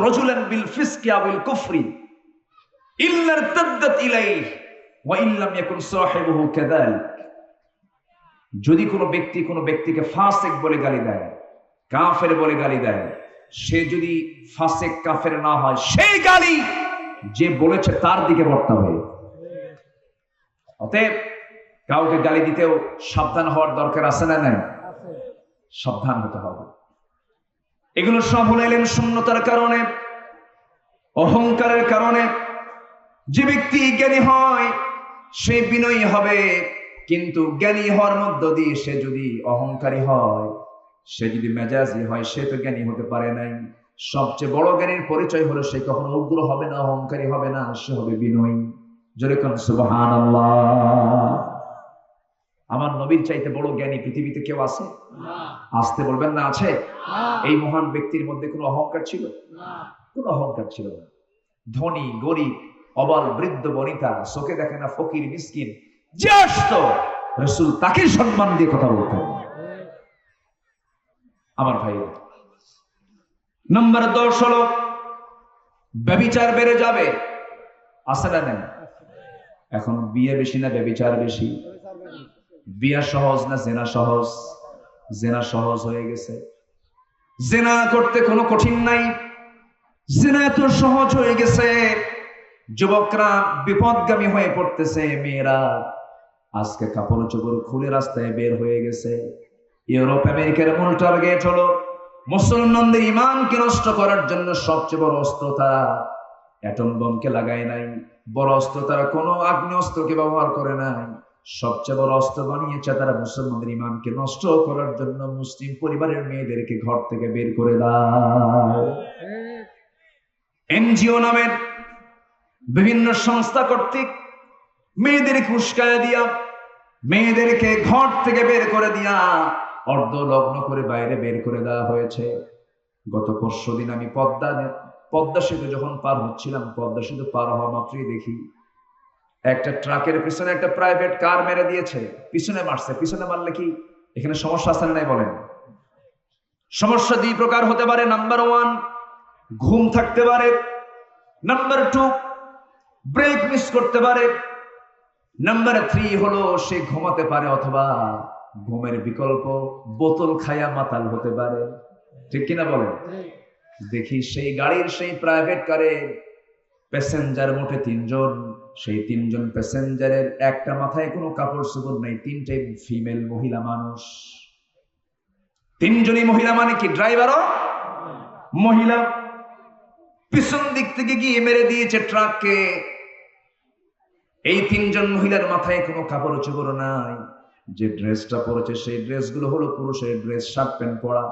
রাজুলান বিল ফিসকি আও বিল কুফরি ইল্লা ইরতাদ্দাত ইলাইহি ওয়া ইল্লাম ইয়াকুন সাহিবুহু কাযালিক। যদি কোনো ব্যক্তি কোনো ব্যক্তিকে ফাসিক বলে গালি দেয়, কাফের বলে গালি দেয়, সে যদি ফাসিক কাফের না হয়, সেই গালি যে বলেছে তার দিকে বর্তাবে। অতএব কাউকে গালি দিতেও সাবধান হওয়ার দরকার আছে না নাই? সাবধান হতে হবে। এগুলো সব হলো ইলম শূন্যতার কারণে, অহংকারের কারণে। যে ব্যক্তি জ্ঞানী হয় সে বিনয়ী হবে, কিন্তু জ্ঞানী হওয়ার মধ্য দিয়ে সে যদি অহংকারী হয়, সে যদি মেজাজি হয়, সে তো জ্ঞানী হতে পারে নাই। সবচেয়ে বড় জ্ঞানীর পরিচয় হলো সে কখনো উগ্র হবে না, অহংকারী হবে না, সে হবে বিনয়ী। জোরে কোন সুবহানাল্লাহ। আমার নবীর চাইতে বড় জ্ঞানী পৃথিবীতে কেউ আছে? আসতে বলবেন না, আছে? এই মহান ব্যক্তির মধ্যে কোনো অহংকার ছিল? কোনো অহংকার ছিল না। ধনী গরিব, অবল বৃদ্ধ বনিতা, চোখে দেখে না ফকির মিসকিন, যে আসতো রাসূল তাকে সম্মান দিয়ে কথা বলতেন। আমার ভাই, নম্বর 10 হলো ব্যভিচার বেড়ে যাবে। আছে না নাই? এখন বিয়ে বেশি না ব্যভিচার বেশি? বিয়া সহজ না জেনা সহজ? জেনা সহজ হয়ে গেছে। জেনা করতে কোনো কঠিন নাই, জেনা এত সহজ হয়ে গেছে, যুবকরা বিপদগামী হয়ে পড়তেছে। মেয়েরা আজকে কাপড় চোপড় খুলে রাস্তায় বের হয়ে গেছে। ইউরোপ আমেরিকার মূল টার্গেট হলো মুসলমানদের ঈমানকে নষ্ট করার জন্য সবচেয়ে বড় অস্ত্র তারা অ্যাটম বোমকে লাগায় নাই, বড় অস্ত্র তারা কোনো আগ্নেয়াস্ত্রকে ব্যবহার করে নাই। সবচেয়ে বড় অস্ত্র বানিয়েছে তারা মুসলমানদের ঈমানকে নষ্ট করার জন্য মুসলিম পরিবারের মেয়েদেরকে ঘর থেকে বের করে দেয়। এনজিও নামের বিভিন্ন সংস্থা কর্তৃক মেয়েদেরকে উস্কায় দিয়া, মেয়েদেরকে ঘর থেকে বের করে দিয়া, অর্ধ লগ্ন করে বাইরে বের করে দেওয়া হয়েছে। গত পরশুদিন আমি পদ্মা সেতু যখন পার হচ্ছিলাম, পদ্মা সেতু পার হওয়া মাত্রই দেখি একটা ট্রাকের পিছনে একটা প্রাইভেট কার মেরে দিয়েছে। পিছনে মারছে। পিছনে মারলে কি এখানে সমস্যা আছে না নাই বলেন? সমস্যা 2 প্রকার হতে পারে। নাম্বার 1, ঘুম থাকতে পারে। নাম্বার 2, ব্রেক মিস করতে পারে। নাম্বার 3 হলো সে ঘুমাতে পারে, অথবা ঘুমের বিকল্প বোতল খায়া মাতাল হতে পারে। ঠিক কিনা বলেন? দেখি সেই গাড়ির সেই প্রাইভেট কারে প্যাসেঞ্জার মোটে 3 জন। সেই 3 জন প্যাসেঞ্জারের একটা মাথায় কোনো কাপড় চোপড় নাই, 3টাই ফিমেল, মহিলা মানুষ। 3 জনই মহিলা, মানে কি ড্রাইভারও মহিলা। পিছন দিক থেকে গিয়ে মেরে দিয়েছে ট্রাককে। এই 3 জন মহিলার মাথায় কোনো কাপড় চোপড় নাই। যে ড্রেসটা পরেছে সেই ড্রেসগুলো হলো পুরুষের ড্রেস, শার্ট প্যান্ট পরা,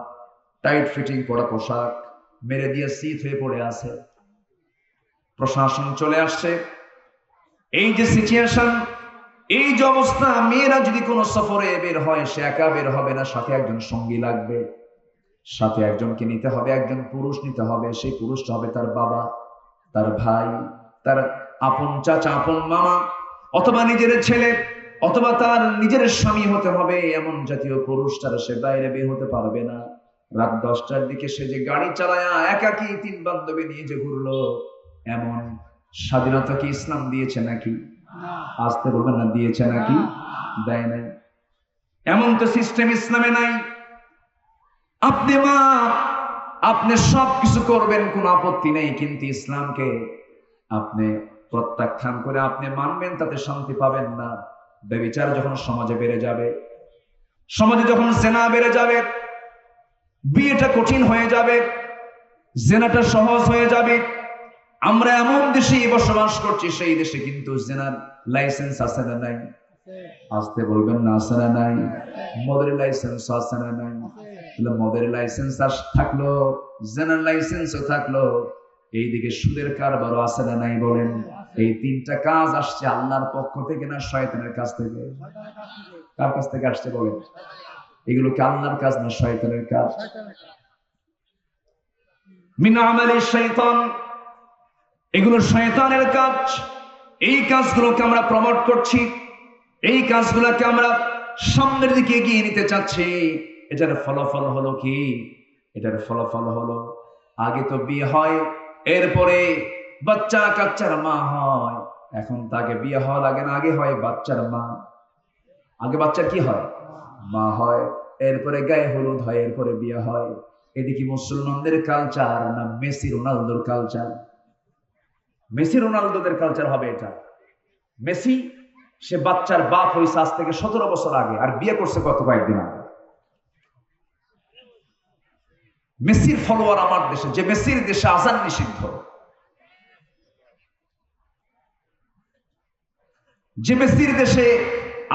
টাইট ফিটিং পরা পোশাক, মেরে দিয়ে শীত হয়ে পড়ে আছে। প্রশাসন চলে আসছে। এই যে সিচুয়েশন, এই যে অবস্থা, মেয়েরা যদি কোনো সফরে বের হয় সে একা বের হবে না, সাথে একজন সঙ্গী লাগবে, সাথে একজনকে নিতে হবে, একজন পুরুষ নিতে হবে। সেই পুরুষটা হবে তার বাবা, তার ভাই, তার আপন চাচা, আপন মামা, অথবা নিজের ছেলে, অথবা তার নিজের স্বামী হতে হবে। এমন জাতীয় পুরুষ ছাড়া সে বাইরে বের হতে পারবে না। রাত 10টার দিকে সে যে গাড়ি চালায় একাকি 3 বান্ধবী নিয়ে যে ঘুরলো, এমন স্বাধীনতা কি ইসলাম দিয়েছে নাকি? আসতে বলবেন না, দিয়েছে নাকি? দেয় নাই। এমন তো সিস্টেম ইসলামে নাই। আপনি মা, আপনি সবকিছু করবেন, কোনো আপত্তি নেই, কিন্তু ইসলামকে আপনি প্রত্যাখ্যান করে আপনি মানবেন, তাতে শান্তি পাবেন না। ব্যভিচার যখন সমাজে বেড়ে যাবে, সমাজে যখন জেনা বেড়ে যাবে, বিয়েটা কঠিন হয়ে যাবে, জেনাটা সহজ হয়ে যাবে। আমরা এমন দেশে বসবাস করছি, সেই দেশে কিন্তু জেনার লাইসেন্স আছে না নাই? আসতে বলবেন না, আছে না নাই? মদের লাইসেন্স আছে না নাই? মদের লাইসেন্স থাকলো, জেনার লাইসেন্সও থাকলো, এইদিকে সুদের কারবারও আছে না নাই? বলেন। এই 3টা কাজ আসছে আল্লাহর পক্ষ থেকে না শয়তানের কাছ থেকে? কার কাছ থেকে আসছে বলেন? এগুলো কি আল্লাহর কাজ না শয়তানের কাজ? মিন আমালি শয়তান, এগুলো শয়তানের কাজ। এই কাজগুলোকে আমরা প্রমোট করছি, এই কাজগুলোকে আমরা সামনের দিকে এগিয়ে নিতে চাচ্ছি। এটার ফলাফল হলো কি? এটার ফলাফল হলো আগে তো বিয়ে হয়, এরপরে বাচ্চা কাচ্চার মা হয়। এখন তাকে বিয়ে হওয়া লাগে না, আগে হয় বাচ্চার মা। আগে বাচ্চার কি হয়? মা হয়। এরপরে গায়ে হলুদ হয়, এরপরে বিয়ে হয়। এদিকে মুসলমানদের কালচার না মেসি রোনালদোর কালচার? মেসি রোনালদোদের কালচার হবে এটা। মেসি সে বাচ্চার বাপ হয়েছে আজ থেকে 17 বছর আগে, আর বিয়ে করছে গত কয়েকদিন আগে। মেসির ফলোয়ার আমার দেশে, যে মেসির দেশে আযান নিষিদ্ধ, যে মেসির দেশে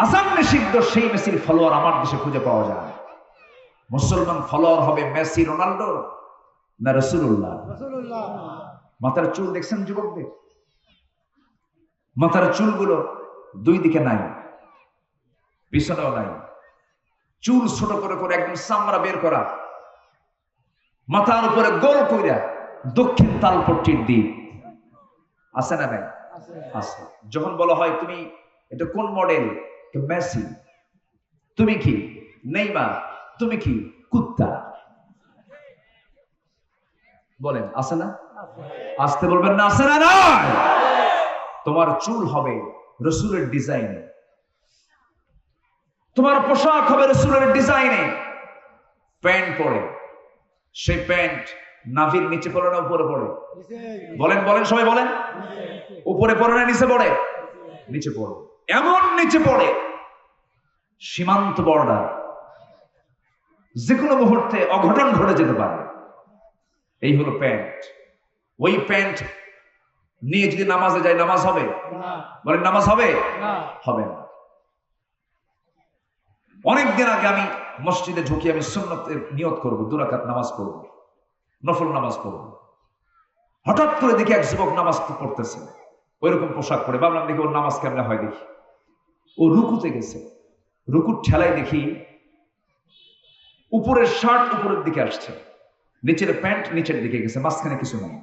আযান নিষিদ্ধ, সেই মেসির ফলোয়ার আমার দেশে খুঁজে পাওয়া যায়। মুসলমান ফলোয়ার হবে মেসি রোনালদোর না রাসূলুল্লাহ? মাথার চুল দেখছেন যুবকদের? মাথার চুলগুলো 2 দিকে নাই, পিছনেও নাই। চুল ছোট করে করে একদম চামড়া বের করা, মাথার উপরে গোল কইরা দক্ষিণ তালপট্টির দিক। আছে না নাই? আছে। যখন বলা হয় তুমি এটা কোন মডেল, মেসি। তুমি কি নেইমার? তুমি কি কুত্তা? বলেন আছে না? আসতে বলবেন না, আছে না? নয়, তোমার চুল হবে রাসূলের ডিজাইনে, তোমার পোশাক হবে রাসূলের ডিজাইনে। প্যান্ট পরে, সেই প্যান্ট নাভির নিচে পড়ে না উপরে পড়ে? বলেন বলেন সবাই বলেন। উপরে পড়ে না নিচে পড়ে? নিচে পড়ে। এমন নিচে পড়ে সীমান্ত বর্ডার, যে কোনো মুহূর্তে অঘটন ঘটে যেতে পারে। এই হলো প্যান্ট। ওই প্যান্ট নিয়ে যদি নামাজে যায়, নামাজ হবে? বলেন নামাজ হবে? হবে না। অনেকদিন আগে আমি মসজিদে ঢুকি, আমি সুন্নতের নিয়ত করব, 2 রাকাত নামাজ পড়ব, নফল নামাজ পড়ব। হঠাৎ করে দেখি এক যুবক নামাজ পড়তেছে, ওইরকম পোশাক পরে। ভাবলাম দেখি ওর নামাজ কেমনে হয় দেখি। ও রুকুতে গেছে, রুকুর ঠেলায় দেখি উপরের শার্ট উপরের দিকে আসছে, নিচের প্যান্ট নিচের দিকে গেছে, মাঝখানে কিছু নেই।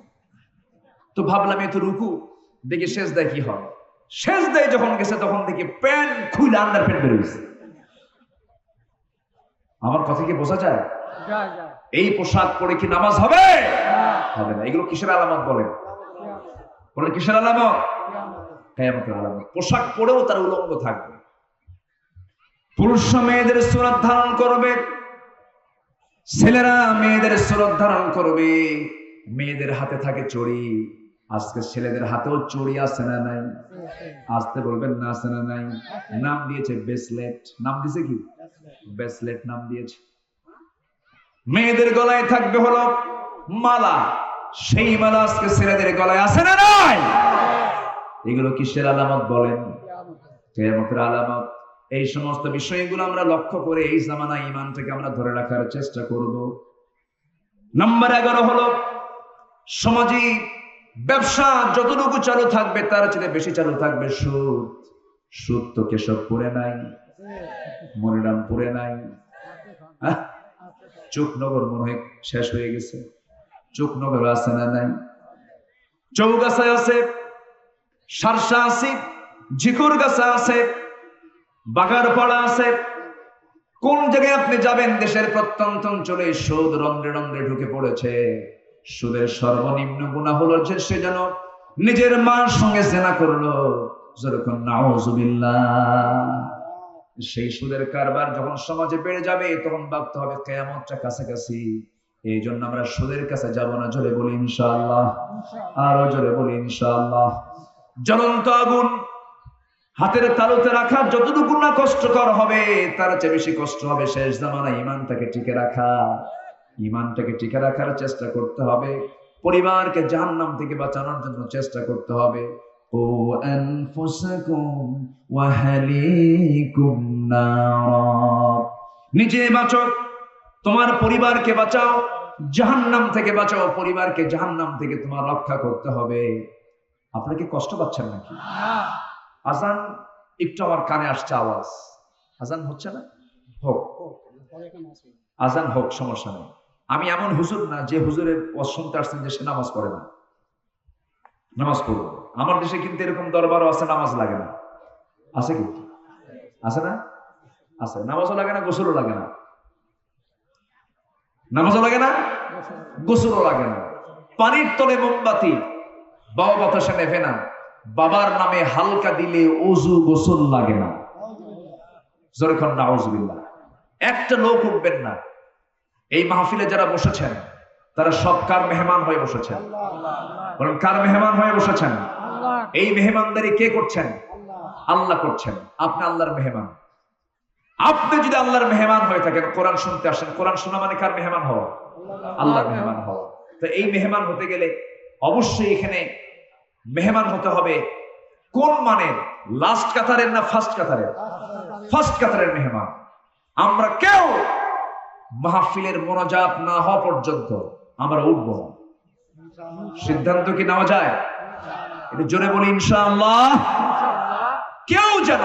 তো ভাবলাম এত রুকু, দেখি সেজদায় কি হয়। সেজদায় যখন গেছে তখন দেখি প্যান্ট খুলে আন্ডার প্যান্ট বেরোইছে। আমার কথা কি বোঝা যায়? এই পোশাক পরে কি নামাজ হবে? হবে না। এগুলো কিসের আলামত বলেন? বলেন কিসের আলামত? কিয়ামতের আলামত। পোশাক পরেও তার উলঙ্গ থাকবে। পুরুষরা মেয়েদের সুরত ধারণ করবে, ছেলেরা মেয়েদের সুরত ধারণ করবে। মেয়েদের হাতে থাকে চড়ি, আজকে ছেলেদের হাতেও চড়ি আছে না নাই? আসতে বলবেন না, আছে না নাই? নাম দিয়েছে ব্রেসলেট। নাম দিয়েছে কি? ব্রেসলেট নাম দিয়েছে। মেয়েদের গলায় থাকবে হলো মালা, সেই মালা আজকে ছেলেদের গলায় আছে না নাই? এগুলো কিসের আলামত বলেন? কিয়ামতের আলামত। এই সমস্ত বিষয়গুলো আমরা লক্ষ্য করে এই জামানায় ঈমানটাকে আমরা ধরে রাখার চেষ্টা করব। নাম্বার 11 হলো সমাজে ব্যবসা যতটুকু চালু থাকবে তার চেয়ে বেশি চালু থাকবে সুদ। সুদ তো কেশবপুরে নাই, মনিরামপুরে নাই, চোখনগর মনে হয় শেষ হয়ে গেছে। চোখনগর আছে না নাই? চৌগাছায় আছে, সারসা আছে, ঝিকুরগাছা আছে, বাগারপাড়া আছে। কোন জায়গায় আপনি যাবেন দেশের প্রত্যন্ত অঞ্চলে সুদ রন্ধ্রে রন্ধ্রে ঢুকে পড়েছে। সুদের সর্বনিম্ন গুনাহ হলো যে সে যেন নিজের মার সঙ্গে জেনা করলো। যেরকম নাউজুবিল্লাহ। সেই সুদের কারবার যখন সমাজে বেড়ে যাবে তখন ভাবতে হবে কিয়ামতটা কাছাকাছি। এই জন্য আমরা সুদের কাছে যাব না। জোরে বলি ইনশাআল্লাহ, আরো জোরে বলি ইনশাআল্লাহ। জ্বলন্ত আগুন হাতের তালুতে রাখা যতটুকু না কষ্টকর হবে তার চেয়ে বেশি কষ্ট হবে শেষ জামানায় ঈমানটাকে টিকে রাখা। ঈমানটাকে টিকে রাখার চেষ্টা করতে হবে। পরিবারকে জাহান্নাম থেকে বাঁচানোর জন্য চেষ্টা করতে হবে। ও আনফুসাকুম ওয়া আহলিকুম নার। নিজে বাঁচো, তোমার পরিবারকে বাঁচাও, জাহান্নাম থেকে বাঁচাও। পরিবারকে জাহান্নাম থেকে তোমার রক্ষা করতে হবে। আপনারা কি কষ্ট পাচ্ছেন নাকি? আজান একটু আমার কানে আসছে আওয়াজ। আজান হচ্ছে না? হোক, আজান হোক, সমস্যা নেই। আমি এমন হুজুর না যে হুজুরের ওয়াজ শুনতে আসছেন যে সে নামাজ পড়ে না। নামাজ পড়বো। আমার দেশে কিন্তু এরকম দরবারও আছে, নামাজ লাগে না। আছে কিন্তু, আছে না? আছে। নামাজও লাগে না, গোসলও লাগে না। নামাজও লাগে না, গোসলও লাগে না। পানির তলে মোমবাতি, বাবা বাতাসে নেভে না। বাবার নামে হালকা দিলে ওযু গোসল লাগে না। যেরকম নাউজুবিল্লাহ। একটা লোক উঠবেন না। এই মাহফিলে যারা বসেছেন তারা সব কার মেহমান হয়ে বসেছেন? বলেন, কার মেহমান হয়ে বসেছেন? এই মেহমানদারি কে করছেন? আল্লাহ করছেন। আপনি আল্লাহর মেহমান। আপনি যদি আল্লাহর মেহমান হয়ে থাকেন, কোরআন শুনতে আসেন, কোরআন শোনা মানে কার মেহমান হওয়া? আল্লাহর মেহমান হওয়া। তো এই মেহমান হতে গেলে অবশ্যই এখানে মেহমান হতে হবে কোন মানের? লাস্ট কাতারের না ফার্স্ট কাতারের? ফার্স্ট কাতারের মেহমান। আমরা কেউ মাহফিলের মোনাজাত না হওয়া পর্যন্ত আমরা উঠবো না। সিদ্ধান্ত কি নেওয়া যায়? এটা জোরে বলি ইনশাআল্লাহ। কেউ যেন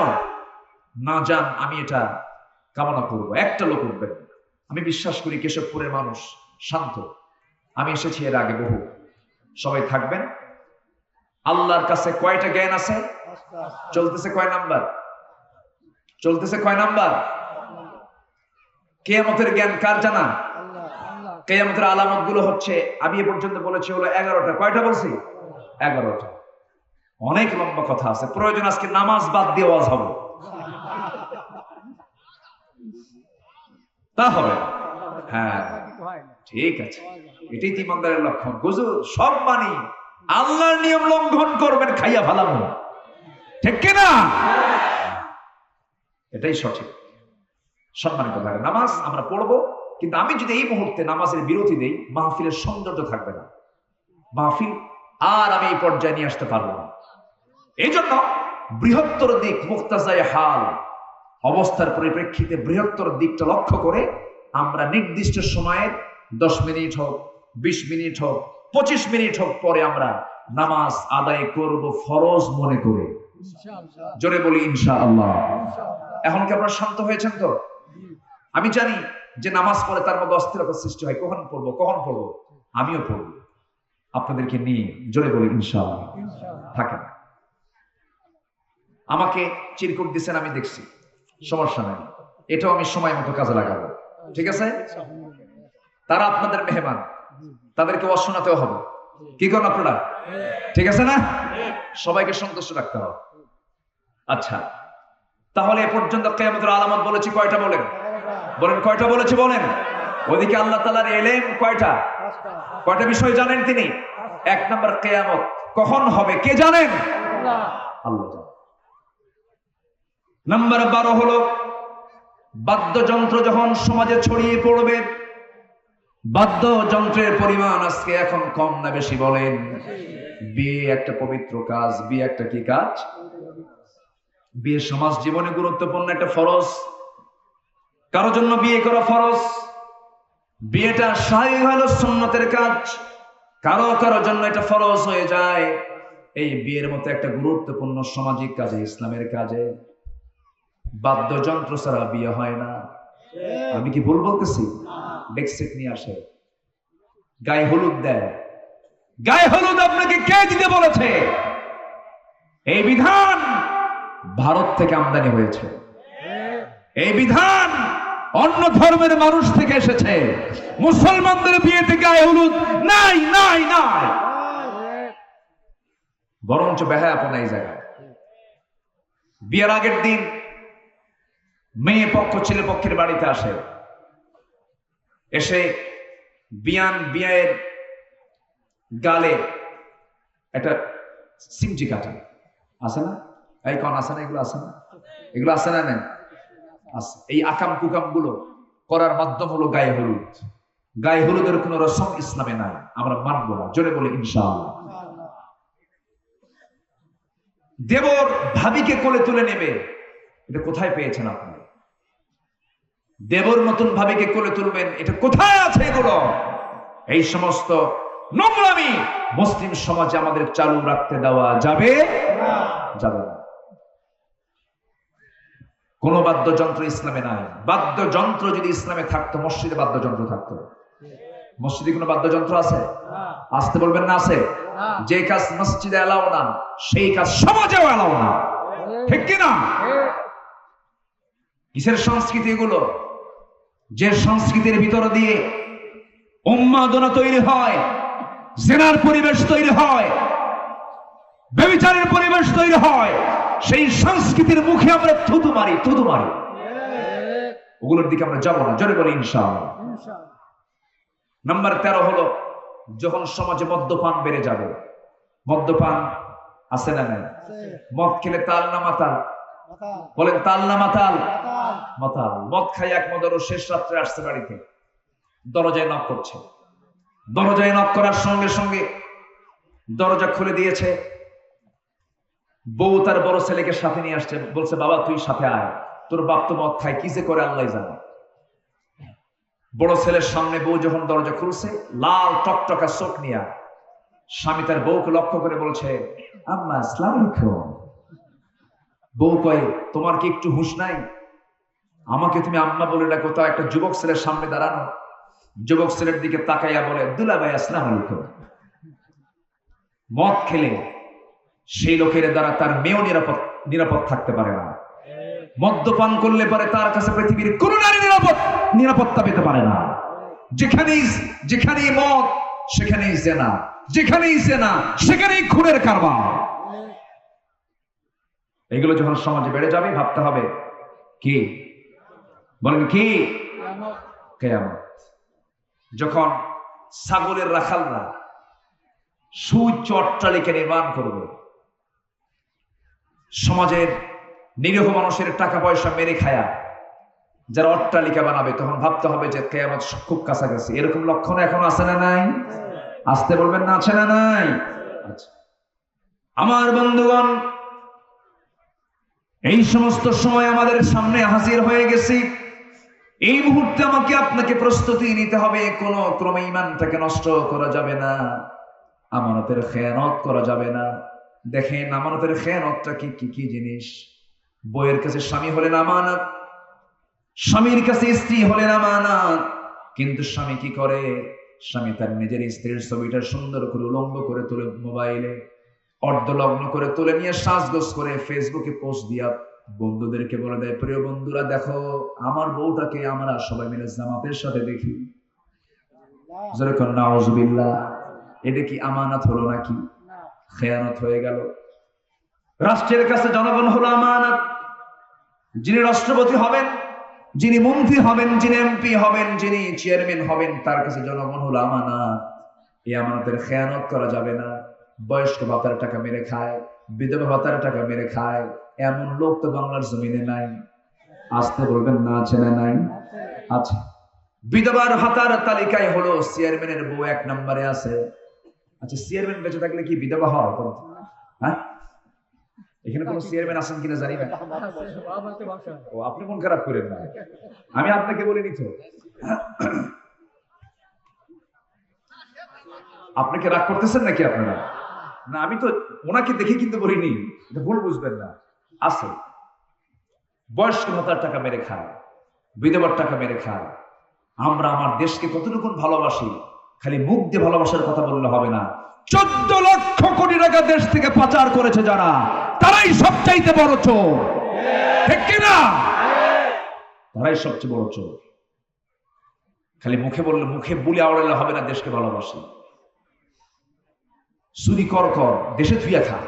না যান, আমি এটা কামনা করব। একটা লোক উঠবেন। আমি বিশ্বাস করি কেশবপুরের মানুষ শান্ত। আমি এসেছি এর আগে বহু। সবাই থাকবেন। আল্লাহর কাছে কয়টা জ্ঞান আছে? চলতেছে কয় নাম্বার? চলতেছে কয় নাম্বার? কিয়ামতের জ্ঞান কার জানা? কিয়ামতের আলামত গুলো হচ্ছে, আমি এ পর্যন্ত বলেছি হলো 11টা। কয়টা বলছি? 11টা। অনেক লম্বা কথা আছে। প্রয়োজন আজকে নামাজ বাদ দিয়ে ওয়াজ হবে, তা হবে। হ্যাঁ, ঠিক আছে। এটাই ঈমানদারের লক্ষণ। হুজুর সব মানি, আল্লাহর নিয়ম লঙ্ঘন করবেন, খাইয়া ফালাবো, ঠিক কিনা? এটাই সঠিক। সম্মানিত ভাই, নামাজ আমরা পড়বো, কিন্তু আমি যদি এই মুহূর্তে নামাজের বিরতি দেই, মাহফিলের সৌন্দর্য থাকবে না। মাহফিল আর আমি এই পর্যায়ে নিয়ে আসতে পারবো না। এই জন্য বৃহত্তর দিক, মুক্তাজায়ে হাল অবস্থার পরিপ্রেক্ষিতে বৃহত্তর দিকটা লক্ষ্য করে আমরা নির্দিষ্ট সময়ের 10 মিনিট হোক, 20 মিনিট হোক, 25 মিনিট হোক পরে আমরা নামাজ আদায় করব ফরজ মনে করে। জোরে বলি ইনশাআল্লাহ। এখন কি আপনারা শান্ত হয়েছেন তো? আমি জানি যে নামাজ পড়ে তার মধ্যে অস্থিরতা সৃষ্টি হয়। কখন পড়বো, কখন পড়বো? আমিও পড়বো আপনাদেরকে নিয়ে। জোরে বলি ইনশাআল্লাহ। থাকেন। আমাকে চিরকুট দিচ্ছেন, আমি দেখছি, সমস্যা নাই। এটাও আমি সময় মতো কাজে লাগাবো, ঠিক আছে? তারা আপনাদের মেহমান, তাদেরকে ওয়াজ শোনাতেও হবে। কি করেন আপনারা? ঠিক আছে না? সবাইকে সন্তুষ্ট রাখতে হবে। আচ্ছা, তাহলে এ পর্যন্ত কিয়ামতের আলামত বলেছি কয়টা? বলেন, বলেন কয়টা বলেছি? বলেন। ওইদিকে আল্লাহ তাআলার ইলম কয়টা? কয়টা বিষয় জানেন তিনি? 1 নম্বর, কিয়ামত কখন হবে কে জানেন? আল্লাহ জানেন। নাম্বার 12 হলো বাদ্যযন্ত্র যখন সমাজে ছড়িয়ে পড়বে। বাদ্যযন্ত্রের পরিমাণ আজকে এখন কম না বেশি? বলেন। বিয়ে একটা পবিত্র কাজ। বিয়ে একটা কি কাজ? বিয়ে সমাজ জীবনে গুরুত্বপূর্ণ একটা ফরজ। কারো জন্য বিয়ে করা ফরজ, বিয়েটা স্বাভাবিক হলো সুন্নতের কাজ। কারো কারো জন্য এটা ফরজ হয়ে যায়। এই বিয়ের মতো একটা গুরুত্বপূর্ণ সামাজিক কাজে, ইসলামের কাজে বাদ্যযন্ত্র ছাড়া বিয়ে হয় না। আমি কি ভুল বলতেছি? ডেক্সেট নিয়ে আসে, গায়ে হলুদ দেয়। গায়ে হলুদ আপনাকে কে দিতে বলেছে? এই বিধান ভারত থেকে আমদানি হয়েছে। এই বিধান অন্য ধর্মের মানুষ থেকে এসেছে। মুসলমানদের বিয়েতে গায়ে হলুদ নাই নাই নাই, বরঞ্চ বেহায়াপনা এই জায়গায়। বিয়ের আগের দিন মেয়ে পক্ষ ছেলে পক্ষের বাড়িতে আসে, এসে বিয়ের গালে একটা সিমটি কাটে। আছে না? এই কন আছে না? এগুলো আছে না? এগুলো আছে না? নেন আছে। এই আকাম কুকাম গুলো করার মাধ্যম হলো গায়ে হলুদ। গায়ে হলুদের কোন রসম ইসলামে নাই, আমরা মানবো না। জোরে বলে ইনশাআল্লাহ। দেবর ভাবিকে কোলে তুলে নেবে, এটা কোথায় পেয়েছেন আপনি? দেবর নতুন ভাবিকে কোলে তুলবেন, এটা কোথায় আছে? এগুলো, এই সমস্ত নোংরামি মুসলিম সমাজে আমাদের চালু রাখতে দেওয়া যাবে যাবে না। কোন বাদ্যযন্ত্র ইসলামে নাই। বাদ্যযন্ত্র যদি ইসলামে থাকতো, মসজিদে বাদ্যযন্ত্র থাকতো। মসজিদে কোনো বাদ্যযন্ত্র আছে? আসতে বলবেন না আছে? যে কাজ মসজিদে এলাও না, সেই কাজ সমাজেও এলাও না, ঠিক কিনা? কিসের সংস্কৃতি এগুলো? যে সংস্কৃতির ভিতর দিয়ে উন্মাদনা তৈরি হয়, জেনার পরিবেশ তৈরি হয়, ব্যভিচারের পরিবেশ তৈরি হয়, সেই সংস্কৃতির মুখে আমরা থুতু মারি। ওগুলোর দিকে আমরা যাবো না। জোরে বলি ইনশাআল্লাহ। নাম্বার 13 হলো, যখন সমাজে মদ্যপান বেড়ে যাবে। মদ্যপান আছে না নাই? মদ খেলে তাল না মাতাল? বলেন তাল না মাতাল? মাতাল। মদ খাই এক মদারও শেষ রাত্রে আসছে বাড়িতে, দরজায় নক করছে। দরজায় নক করার সঙ্গে সঙ্গে দরজা খুলে দিয়েছে। বউ তার বড় ছেলেকে সাথে নিয়ে আসছে, বলছে বাবা তুই সাথে আয়, তোর বাপ তো মদ খায়, কি যে করে আল্লাহ জানে। বড় ছেলের সামনে বউ যখন দরজা খুলছে, লাল টকটকা চোখ নিয়ে স্বামী তার বউকে লক্ষ্য করে বলছে, আম্মা আসসালামু আলাইকুম। বউ কয়, তোমার কি একটু হুঁশ নাই? আমাকে তুমি আম্মা বলে ডাকো, তা একটা যুবক ছেলের সামনে দাঁড়ানো। যুবক ছেলের দিকে তাকাইয়া বলে, দুলা ভাই আসসালামু আলাইকুম। মদ খেলে সেই লোকের দ্বারা তার মেয়েও নিরাপদ থাকতে পারে না। মদ্যপান করলে পরে তার কাছে পৃথিবীর কোন নারী নিরাপত্তা পেতে পারে না। যেখানেই মদ সেখানেই জেনা, যেখানেই জেনা সেখানেই খুনের কারবার। এগুলো যখন সমাজে বেড়ে যাবে, ভাবতে হবে কি? বলেন কি? কিয়ামত। যখন ছাগলের রাখালরা সুউচ্চ অট্টালিকা নির্মাণ করবে, সমাজের নিরীহ মানুষের টাকা পয়সা মেরে খায়া যারা অট্টালিকা বানাবে, তখন ভাবতে হবে যে কিয়ামত খুব কাছাকাছি। এরকম লক্ষণ এখন আছে না নাই? আসতে বলবেন না, আছে না নাই? আচ্ছা আমার বন্ধুগণ, এই সমস্ত সময় আমাদের সামনে হাজির হয়ে গেছি। এই মুহূর্তে আমাকে আপনাকে প্রস্তুতি নিতে হবে। কোন ক্রমে ঈমানটাকে নষ্ট করা যাবে না, আমানতের খেয়ানত করা যাবে না। দেখেন আমানতের খেয়ানতটা কি জিনিস। বইয়ের কাছে স্বামী হলেন আমানত, স্বামীর কাছে স্ত্রী হলেন আমানত। কিন্তু স্বামী কি করে? স্বামী তার নিজের স্ত্রীর ছবিটা সুন্দর করে উলম্ব করে তুলে মোবাইলে অর্ধলগ্ন করে তুলে নিয়ে সাজগোজ করে ফেসবুকে পোস্ট দিয়া বন্ধুদেরকে বলে দেয়, প্রিয় বন্ধুরা দেখো আমার বউটাকে আমরা সবাই মিলে জামাতের সাথে দেখি। যেরকম নাউজুবিল্লাহ। এটা কি আমানত হলো নাকি? খেয়ানত হয়ে গেল। রাষ্ট্রের কাছে জনগণ হলো আমানত। যিনি রাষ্ট্রপতি হবেন, যিনি মন্ত্রী হবেন, যিনি এমপি হবেন, যিনি চেয়ারম্যান হবেন, তার কাছে জনগণ হলো আমানত। এই আমানতের খেয়ানত করা যাবে না। বয়স্ক ভাতার টাকা মেরে খায়, বিধবা ভাতার টাকা মেরে খায়, এমন লোক তো বাংলার জমিনে নাই। আসতে বলবেন না, আছে না নাই? আছে। বিধবার ভাতার তালিকায় হলো চেয়ারম্যানের বউ 1 নম্বরে আছে। আচ্ছা চেয়ারম্যান বেঁচে থাকলে কি বিধবা হয়? হ্যাঁ, এখানে কোন চেয়ারম্যান আছেন কিনা জানি না। ও, আপনি মন খারাপ করেন না, আমি আপনাকে বলিনি তো। আপনাকে রাগ করতেছেন নাকি আপনারা? না, আমি তো ওনাকে দেখে কিন্তু বলিনি, এটা ভুল বুঝবেন না। আছে বয়স্ক ভাতার টাকা মেরে খায়, বিধবার টাকা মেরে খায়। আমরা আমার দেশকে কতটুকু ভালোবাসি, খালি মুখ দিয়ে ভালোবাসার কথা বললে হবে না। 14 লক্ষ কোটি টাকা দেশ থেকে পাচার করেছে যারা, তারাই সবচাইতে বড় চোর, ঠিক কিনা? তারাই সবচেয়ে বড় চোর। খালি মুখে বললে, মুখে বুলি আওড়ালে হবে না দেশকে ভালোবাসি। চুরি কর কর, দেশে থুইয়া খা,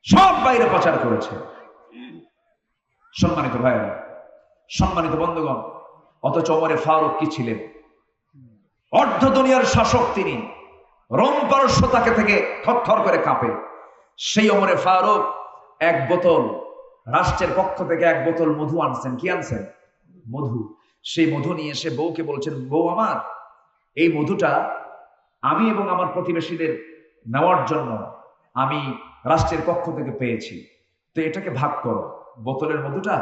সব বাইরে পাচার করেছে। সম্মানিত ভাইয়েরা, সম্মানিত বন্ধুগণ, অথচ ওমরে ফারুক কি ছিলেন? অর্ধ দুনিয়ার শাসক তিনি। রোম পারস্য তাকে থেকে থরথর করে কাঁপে। সেই ওমরে ফারুক এক বোতল, রাষ্ট্রের পক্ষ থেকে এক বোতল মধু আনছেন। কি আনছেন? মধু। সেই মধু নিয়ে এসে বউকে বলছেন, বউ আমার, এই মধুটা আমি এবং আমার প্রতিবেশীদের নেওয়ার জন্য আমি রাষ্ট্রের পক্ষ থেকে পেয়েছি, তো এটাকে ভাগ করো। বোতলের মধুটা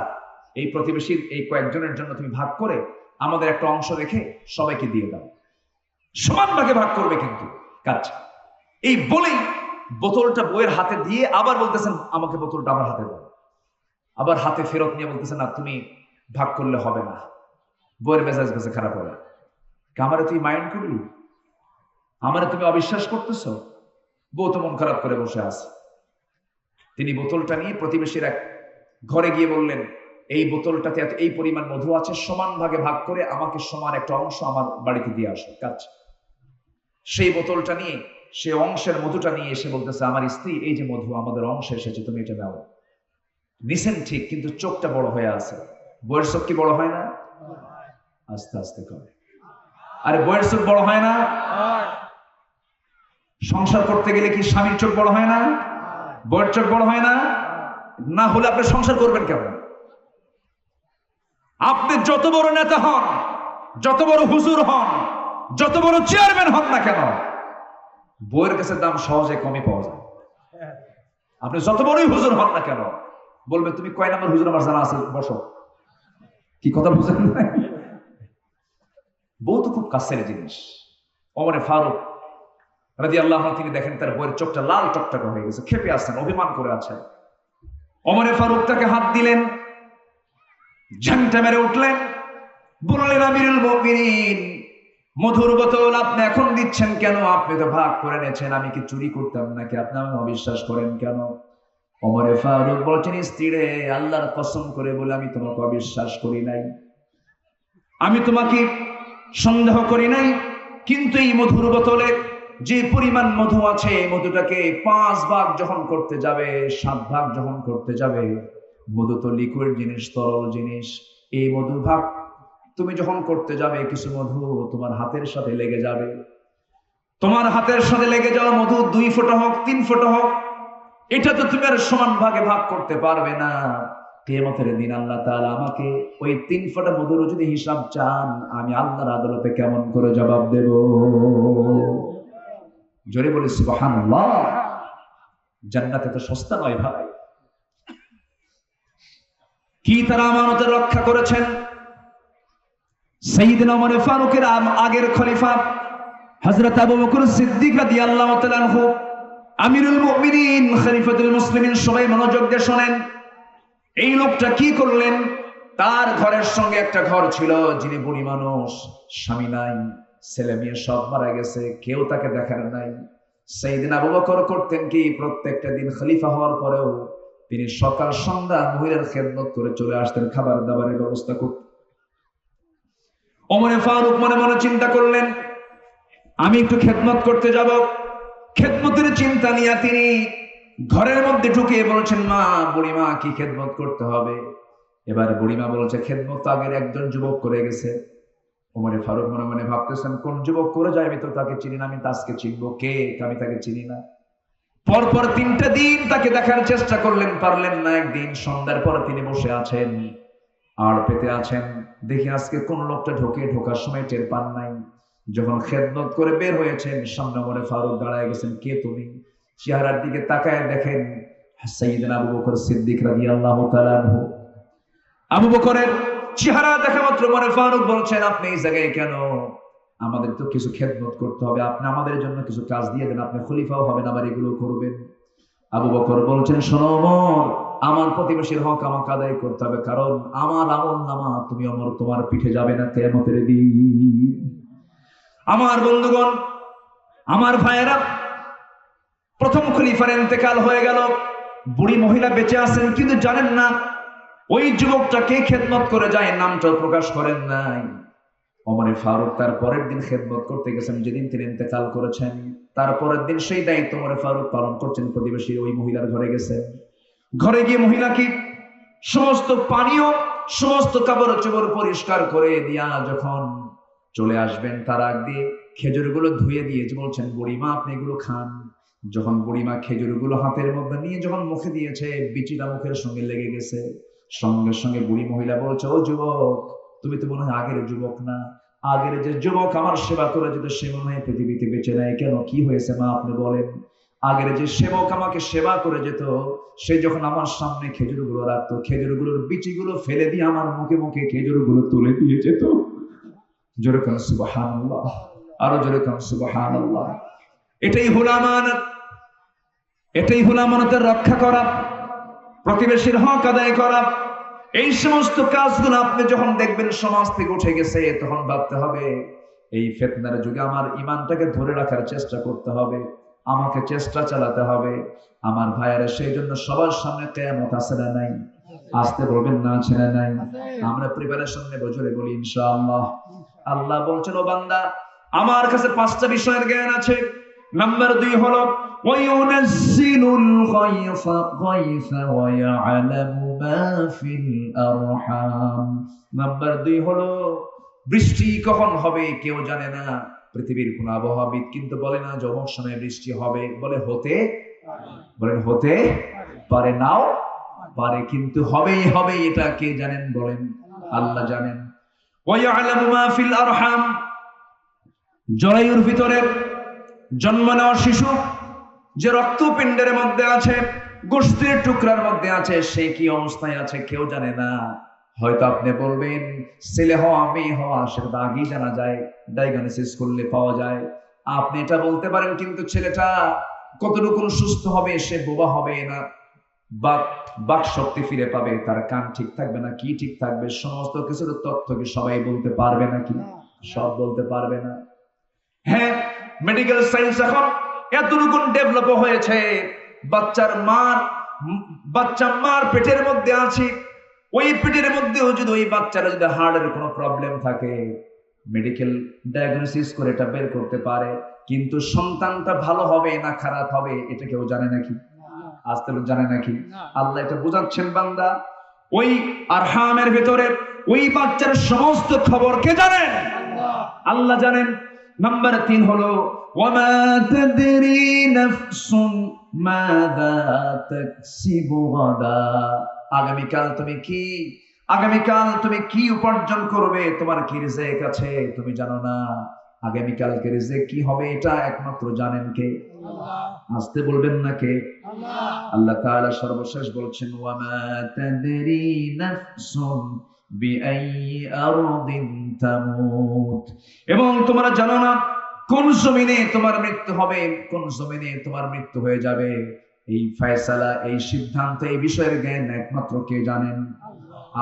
এই প্রতিবেশীর এই কয়েকজনের জন্য তুমি ভাগ করে আমাদের একটা অংশ রেখে সবাইকে দিয়ে দাও। সমান ভাগে ভাগ করবে কিন্তু কাজ। এই বলেই বোতলটা বউয়ের হাতে দিয়ে আবার বলতেছেন, আমাকে বোতলটা আমার হাতে দাও। আবার হাতে ফেরত নিয়ে বলতেছেন, না তুমি ভাগ করলে হবে না। বউয়ের মেজাজ বেজে খারাপ হবে। আমারে তুই মাইন্ড করলি, আমারে তুমি অবিশ্বাস করতেছ। বউ তো মন খারাপ করে বসে আছে। তিনি বোতলটা নিয়ে প্রতিবেশীর এক ঘরে গিয়ে বললেন, এই বোতলটাতে এত এই পরিমাণ মধু আছে, সমান ভাগে ভাগ করে আমাকে সমান একটা অংশ আমার বাড়িতে দিয়ে আসো কাজ। সেই বোতলটা নিয়ে, সে অংশের মধুটা নিয়ে এসে বলতেছে, আমার স্ত্রী, এই যে মধু আমাদের অংশে এসেছে, তুমি এটা নাও। নিছেন ঠিক, কিন্তু চোখটা বড় হয়ে আছে। বইয়ের চোখ কি বড় হয় না? আস্তে আস্তে করে। আরে বইয়ের চোখ বড় হয় না? সংসার করতে গেলে কি স্বামীর চোখ বড় হয় না? বইয়ের চোখ বড় হয় না? না হলে আপনি সংসার করবেন কেমন? আপনি যত বড় নেতা হন, যত বড় হুজুর হন, যত বড় চেয়ারম্যান হন না কেন, বইয়ের কাছে দাম সহজে কমই পাওয়া যায়। আপনি যত বড়ই হুজুর হন না কেন, বলবে তুমি কয় নাম্বার হুজুর আমার জানা আছে, বসো। কি কথা বুঝেন? বউ তো খুব কাছের জিনিস। ওমরে ফারুক রাদিয়াল্লাহু আনহু, তিনি দেখেন তার বউয়ের চোখটা লাল টকটকে হয়ে গেছে, ক্ষেপে আছেন, অভিমান করে আছেন। ওমরে ফারুক তাকে হাত দিলেন, ঝাংটা মেরে উঠলেন, বললেন, আমিরুল মুমিনিন, মধুর বোতল আপনি এখন দিচ্ছেন কেন? আপনি তো ভাগ করে নিয়েছেন, আমি কি চুরি করতাম নাকি? আপনি আমাকে অবিশ্বাস করেন কেন? ওমরে ফারুক বলছেন, স্ত্রীরে, আল্লাহর কসম করে বলে আমি তোমাকে অবিশ্বাস করি নাই, আমি তোমাকে সন্দেহ করি নাই, কিন্তু এই মধুর বোতলে যে পরিমাণ মধু আছে, এই মধুটাকে 5 ভাগ যখন করতে যাবে, 7 ভাগ যখন করতে যাবে, মধু তো লিকুইড জিনিস, তরল জিনিস, এই মধু ভাগ তুমি যখন করতে যাবে, কিছু মধু তোমার হাতের সাথে লেগে যাবে। তোমার হাতের সাথে লেগে যাওয়া মধু 2 ফোঁটা হোক, 3 ফোঁটা হোক, এটা তো তুমি আর সমান ভাগে ভাগ করতে পারবে না। কিয়ামতের দিন আল্লাহ তাআলা আমাকে ওই 3 ফোঁটা মধুর যদি হিসাব চান, আমি আল্লাহর আদালতে কেমন করে জবাব দেব? জোরে বলি সুবহানাল্লাহ। জান্নাত এত সস্তা নয় ভাই। কি তারা আমানতের রক্ষা করেছেন? সাইয়েদনা ওমর ফারুকের আগের খলিফা হযরত আবু বকর সিদ্দিক রাদিয়াল্লাহু তাআলা আনহু, আমিরুল মুমিনিন, খলিফাতুল মুসলিমিন, সবাই মনোযোগ দিয়ে শুনেন। এই লোকটা কি করলেন? তার ঘরের সঙ্গে একটা ঘর ছিল, যিনি বুড়ি মানুষ, স্বামী নাই, ছেলে মেয়ে সব মারা গেছে, কেউ তাকে দেখার নাই। সাইয়েদনা আবু বকর করতেন কি, প্রত্যেকটা দিন খলিফা হওয়ার পরেও তিনি সকাল সন্ধ্যা মহিলার খেদমত করে চলে আসতেন, খাবার দাবারের ব্যবস্থা করতেন। ওমর ফারুক মনে মনে চিন্তা করলেন, আমি একটু খেদমত করতে যাব। খেদমতের চিন্তা নিয়ে তিনি ঘরের মধ্যে ঢুকে বলছেন, মা, বুড়িমা, কি খেদমত করতে হবে? এবার বুড়িমা বলছে, খেদমত আগের একজন যুবক করে গেছে। ওমর ফারুক মনে মনে ভাবতেছেন, কোন যুবক করে যায়? আমি তো তাকে চিনি না, আমি তাকে চিনবো কে? আমি তাকে চিনি না। পরপর 3টা দিন তাকে দেখার চেষ্টা করলেন, পারলেন না। একদিন সন্ধ্যার পর তিনি বসে আছেন আর পেতে আছেন, দেখি আজকে কোন লোকটা ঢোকার সময় টের পান নাই। যখন খেদমত করে বের হয়েছেন, সামনে ওমর ফারুক দাঁড়ায় গেছেন, কে তুমি? চেহারার দিকে তাকায় দেখেন সাইয়েদনা আবু বকর সিদ্দিক রাদিয়াল্লাহু তাআলা আনহু। আবু বকরের চেহারা দেখা মাত্র ওমর ফারুক বলছেন, আপনি এই জায়গায় কেন? আমাদের তো কিছু খেদমত করতে হবে, আপনি আমাদের জন্য কিছু কাজ দিয়ে দেন, আপনি খলিফাও হবেন, আবার এগুলো করবেন। আবু বকর বলছেন, শোনো ওমর, আমার প্রতিবেশীর হক আমাকে আদায় করতে হবে, কারণ আমার আমলনামা তুমি ওমর তোমার পিঠে যাবে না কিয়ামতের দিন। আমার বন্ধুগণ, আমার ভাইয়েরা, প্রথম খলিফার ইন্তেকাল হয়ে গেল, বুড়ি মহিলা বেঁচে আছেন, কিন্তু জানেন না ওই যুবকটা কে খেদমত করে যায়, নামটা প্রকাশ করেন নাই। ওমর ফারুক তার পরের দিন খেদমত করতে গেছেন, যেদিন তিনি ইন্তেকাল করেছেন তারপরের দিন সেই দায়িত্ব ওমর ফারুক পালন করছেন। প্রতিবেশী ওই মহিলার ঘরে গেছেন, ঘরে গিয়ে মহিলাকে সমস্ত পানীয় সমস্ত কাপড় চোপড় পরিষ্কার করে দিয়া যখন চলে আসবেন, তার আগ দিয়ে খেজুরগুলো ধুয়ে দিয়ে বলছেন, বুড়িমা আপনি এগুলো খান। যখন বুড়িমা খেজুরগুলো হাতের মধ্যে নিয়ে যখন মুখে দিয়েছে, বিচিটা মুখের সঙ্গে লেগে গেছে। সঙ্গে সঙ্গে বুড়ি মহিলা বলছে, ও যুবক, তুমি তো মনে হয় আগের যুবক না। আগের যে যুবক আমার সেবা করে যেত সে মনে হয় পৃথিবীতে বেঁচে নেয়। কেন, কি হয়েছে মা আপনি বলেন? আগের যে সেবক আমাকে সেবা করে যেত, সে যখন আমার সামনে খেজুরগুলো রাখতো, খেজুরগুলোর বিচিগুলো ফেলে দিয়ে আমার মুখে মুখে খেজুরগুলো তুলে দিয়ে যেত। জোরে কান সুবহানাল্লাহ, আরো জোরে কান সুবহানাল্লাহ। এটাই হলো আমানত, এটাই হলো আমানতের রক্ষা করা, প্রতিবেশীর হক আদায় করা। এই সমস্ত কাজগুলো আপনি যখন দেখবেন সমাজ থেকে উঠে গেছে, তখন ভাবতে হবে এই ফিতনার যুগে আমার ঈমানটাকে ধরে রাখার চেষ্টা করতে হবে, আমাকে চেষ্টা চালাতে হবে। আমার ভাইয়েরা, সেই জন্য সবার সামনে কিয়ামত আছে না নাই? আসতে বলবেন না, আছে না নাই? আমরা প্রিপারেশন নেব, জোরে বলি ইনশাআল্লাহ। আল্লাহ বলছেন, ও বান্দা, আমার কাছে 5টা বিষয়ের জ্ঞান আছে। নাম্বার 2 হলো ওয়ায়ুনাজ্জিলুল গায়সা ওয়া ইয়ালামু মা ফিল আরহাম। নাম্বার 2 হলো বৃষ্টি কখন হবে কেউ জানে না। পৃথিবীর কোন আবহাওয়াবিদ কিন্তু বলে না যে অমুক সময় বৃষ্টি হবে, বলে হতে, বলেন হতে পারে, নাও পারে, কিন্তু হবেই হবে। এটা কে জানেন বলেন? আল্লাহ জানেন। ওয়া ইয়ালামু মা ফিল আরহাম, জরায়ুর ভিতরে জন্ম নেওয়া শিশু যে রক্তপিণ্ডের মধ্যে আছে, গোশতের টুকরার মধ্যে আছে, সে কি অবস্থায় আছে কেউ জানে না। হয়তো আপনি বলবেন ছেলে হওয়া মেয়ে হওয়া সেটা আগেই জানা যায়, ডায়াগনোসিস করলে পাওয়া যায়। আপনি এটা বলতে পারেন, কিন্তু ছেলেটা কতটুকু সুস্থ হবে, সে বোবা হবে না, বাক শক্তি ফিরে পাবে, তার কান ঠিক থাকবে না, কি ঠিক থাকবে, সমস্ত কিছুর তথ্য কি সবাই বলতে পারবে নাকি? সব বলতে পারবে না। হ্যাঁ, মেডিকেল সায়েন্স এখন এতটুকু ডেভেলপ হয়েছে, বাচ্চা মার পেটের মধ্যে আছে, ওই পেটের মধ্যেও যদি ওই বাচ্চারা যদি হার্টের কোনো প্রবলেম থাকে, মেডিকেল ডায়াগনোসিস করে এটা বের করতে পারে। কিন্তু সন্তানটা ভালো হবে না খারাপ হবে এটা কেউ জানে নাকি? আজ তো জানে নাকি? আল্লাহ এটা বোঝাচ্ছেন, বান্দা ওই আরহামের ভিতরে ওই বাচ্চার সমস্ত খবর কে জানেন? আল্লাহ জানেন। নাম্বার 3 হলো ওয়ামা তাদরি নাফসুন মাযা তাকসিবু গাদা। আগামীকাল তুমি কি উপার্জন করবে, তোমার কি রিজিক আছে তুমি জানো না। আগামীকালকে রিজিক কি হবে এটা একমাত্র জানেন কে? আল্লাহ। আসতে বলবেন না কে? আল্লাহ। আল্লাহ তাআলা সর্বশেষ বলছেন, ওয়ামা তাদরি নাফসুন বিআইয়ি আরদিন তামুত। এবং তোমরা জানো না কোন জমিনে তোমার মৃত্যু হবে, কোন জমিনে তোমার মৃত্যু হয়ে যাবে। এই ফয়সালা, এই সিদ্ধান্ত, এই বিষয়ের জ্ঞান একমাত্র কে জানেন?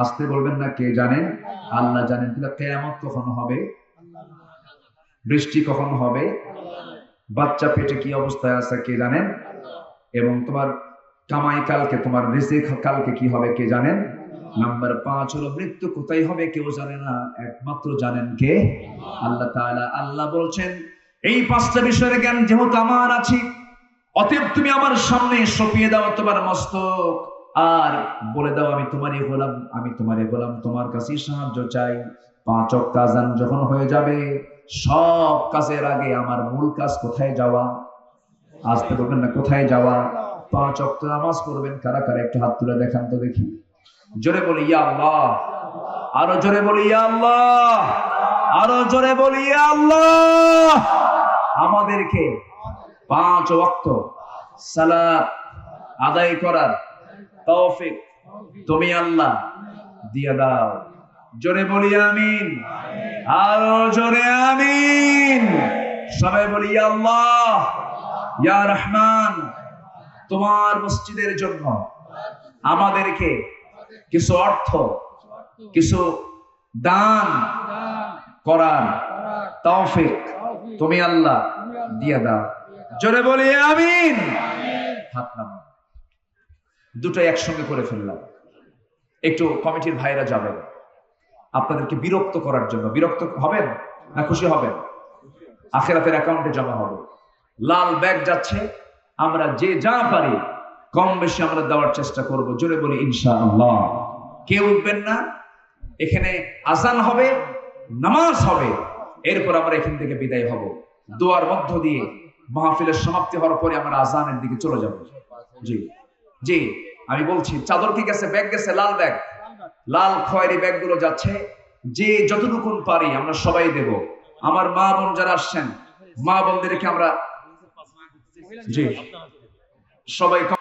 আসতে বলবেন না কে জানেন? আল্লাহ জানেন। তাহলে কিয়ামত কখন হবে, বৃষ্টি কখন হবে, বাচ্চা পেটে কি অবস্থায় আছে কে জানেন? এবং তোমার কামাই কালকে, তোমার রিজিক কালকে কি হবে কে জানেন? নাম্বার 5 হলো মৃত্যু কোথায় হবে কেউ জানে না, একমাত্র জানেন কে? আল্লাহ তাআলা। আল্লাহ বলছেন, এই 5টা বিষয়ের জ্ঞান যেহেতু আমার আছে, অতএব তুমি আমার সামনে সঁপিয়ে দাও তোমার মস্তক, আর বলে দাও আমি তোমারই গোলাম, আমি তোমারই গোলাম, তোমার কাছে সাহায্য চাই। 5 ওয়াক্ত আযান যখন হয়ে যাবে, সব কাজের আগে আমার মূল কাজ কোথায় যাওয়া? আসতে বলবেন না কোথায় যাওয়া? 5 ওয়াক্ত নামাজ পড়বেন। কারা কারা একটু হাত তুলে দেখান তো দেখি। জোরে বলি ইয়া আল্লাহ, আরো জোরে বলি ইয়া আল্লাহ, আরো জোরে বলি ইয়া আল্লাহ। আমাদেরকে 5 ওয়াক্ত সালাত আদায় করার তৌফিক তুমি আল্লাহ দিয়ে দাও। জোরে বলি আমিন, আরো জোরে আমিন। সবাই বলি ইয়া আল্লাহ ইয়া রহমান, তোমার মসজিদের জন্য আমাদেরকে কিছু অর্থ, কিছু দান করার তৌফিক তুমি আল্লাহ দিয়ে দাও। জোরে বলি আমিন। হাত নামান। দুটোই একসঙ্গে করে ফেললাম। একটু কমিটির ভাইরা যাবেন আপনাদেরকে বিরক্ত করার জন্য। বিরক্ত হবেন না খুশি হবেন? আখিরাতের অ্যাকাউন্টে জমা হবে। লাল ব্যাগ যাচ্ছে, আমরা যে যা পারি কম বেশি আমরা দেওয়ার চেষ্টা করব। জোরে বলি ইনশাআল্লাহ। কেউ উঠবেন না। এখানে আজান হবে, নামাজ হবে, এরপর আমরা এখান থেকে বিদায় হব। দোয়ার মধ্য দিয়ে মাহফিলের সমাপ্তি হওয়ার পরে আমরা আজানের দিকে চলে যাব। জি জি, আমি বলছি চাদর কি গেছে? ব্যাগ গেছে, লাল ব্যাগ, লাল খয়েরি ব্যাগগুলো যাচ্ছে। যে যতটুকুন পারি আমরা সবাই দেব। আমার মা বোন যারা আসছেন, মা বোনদেরকে আমরা জি সবাই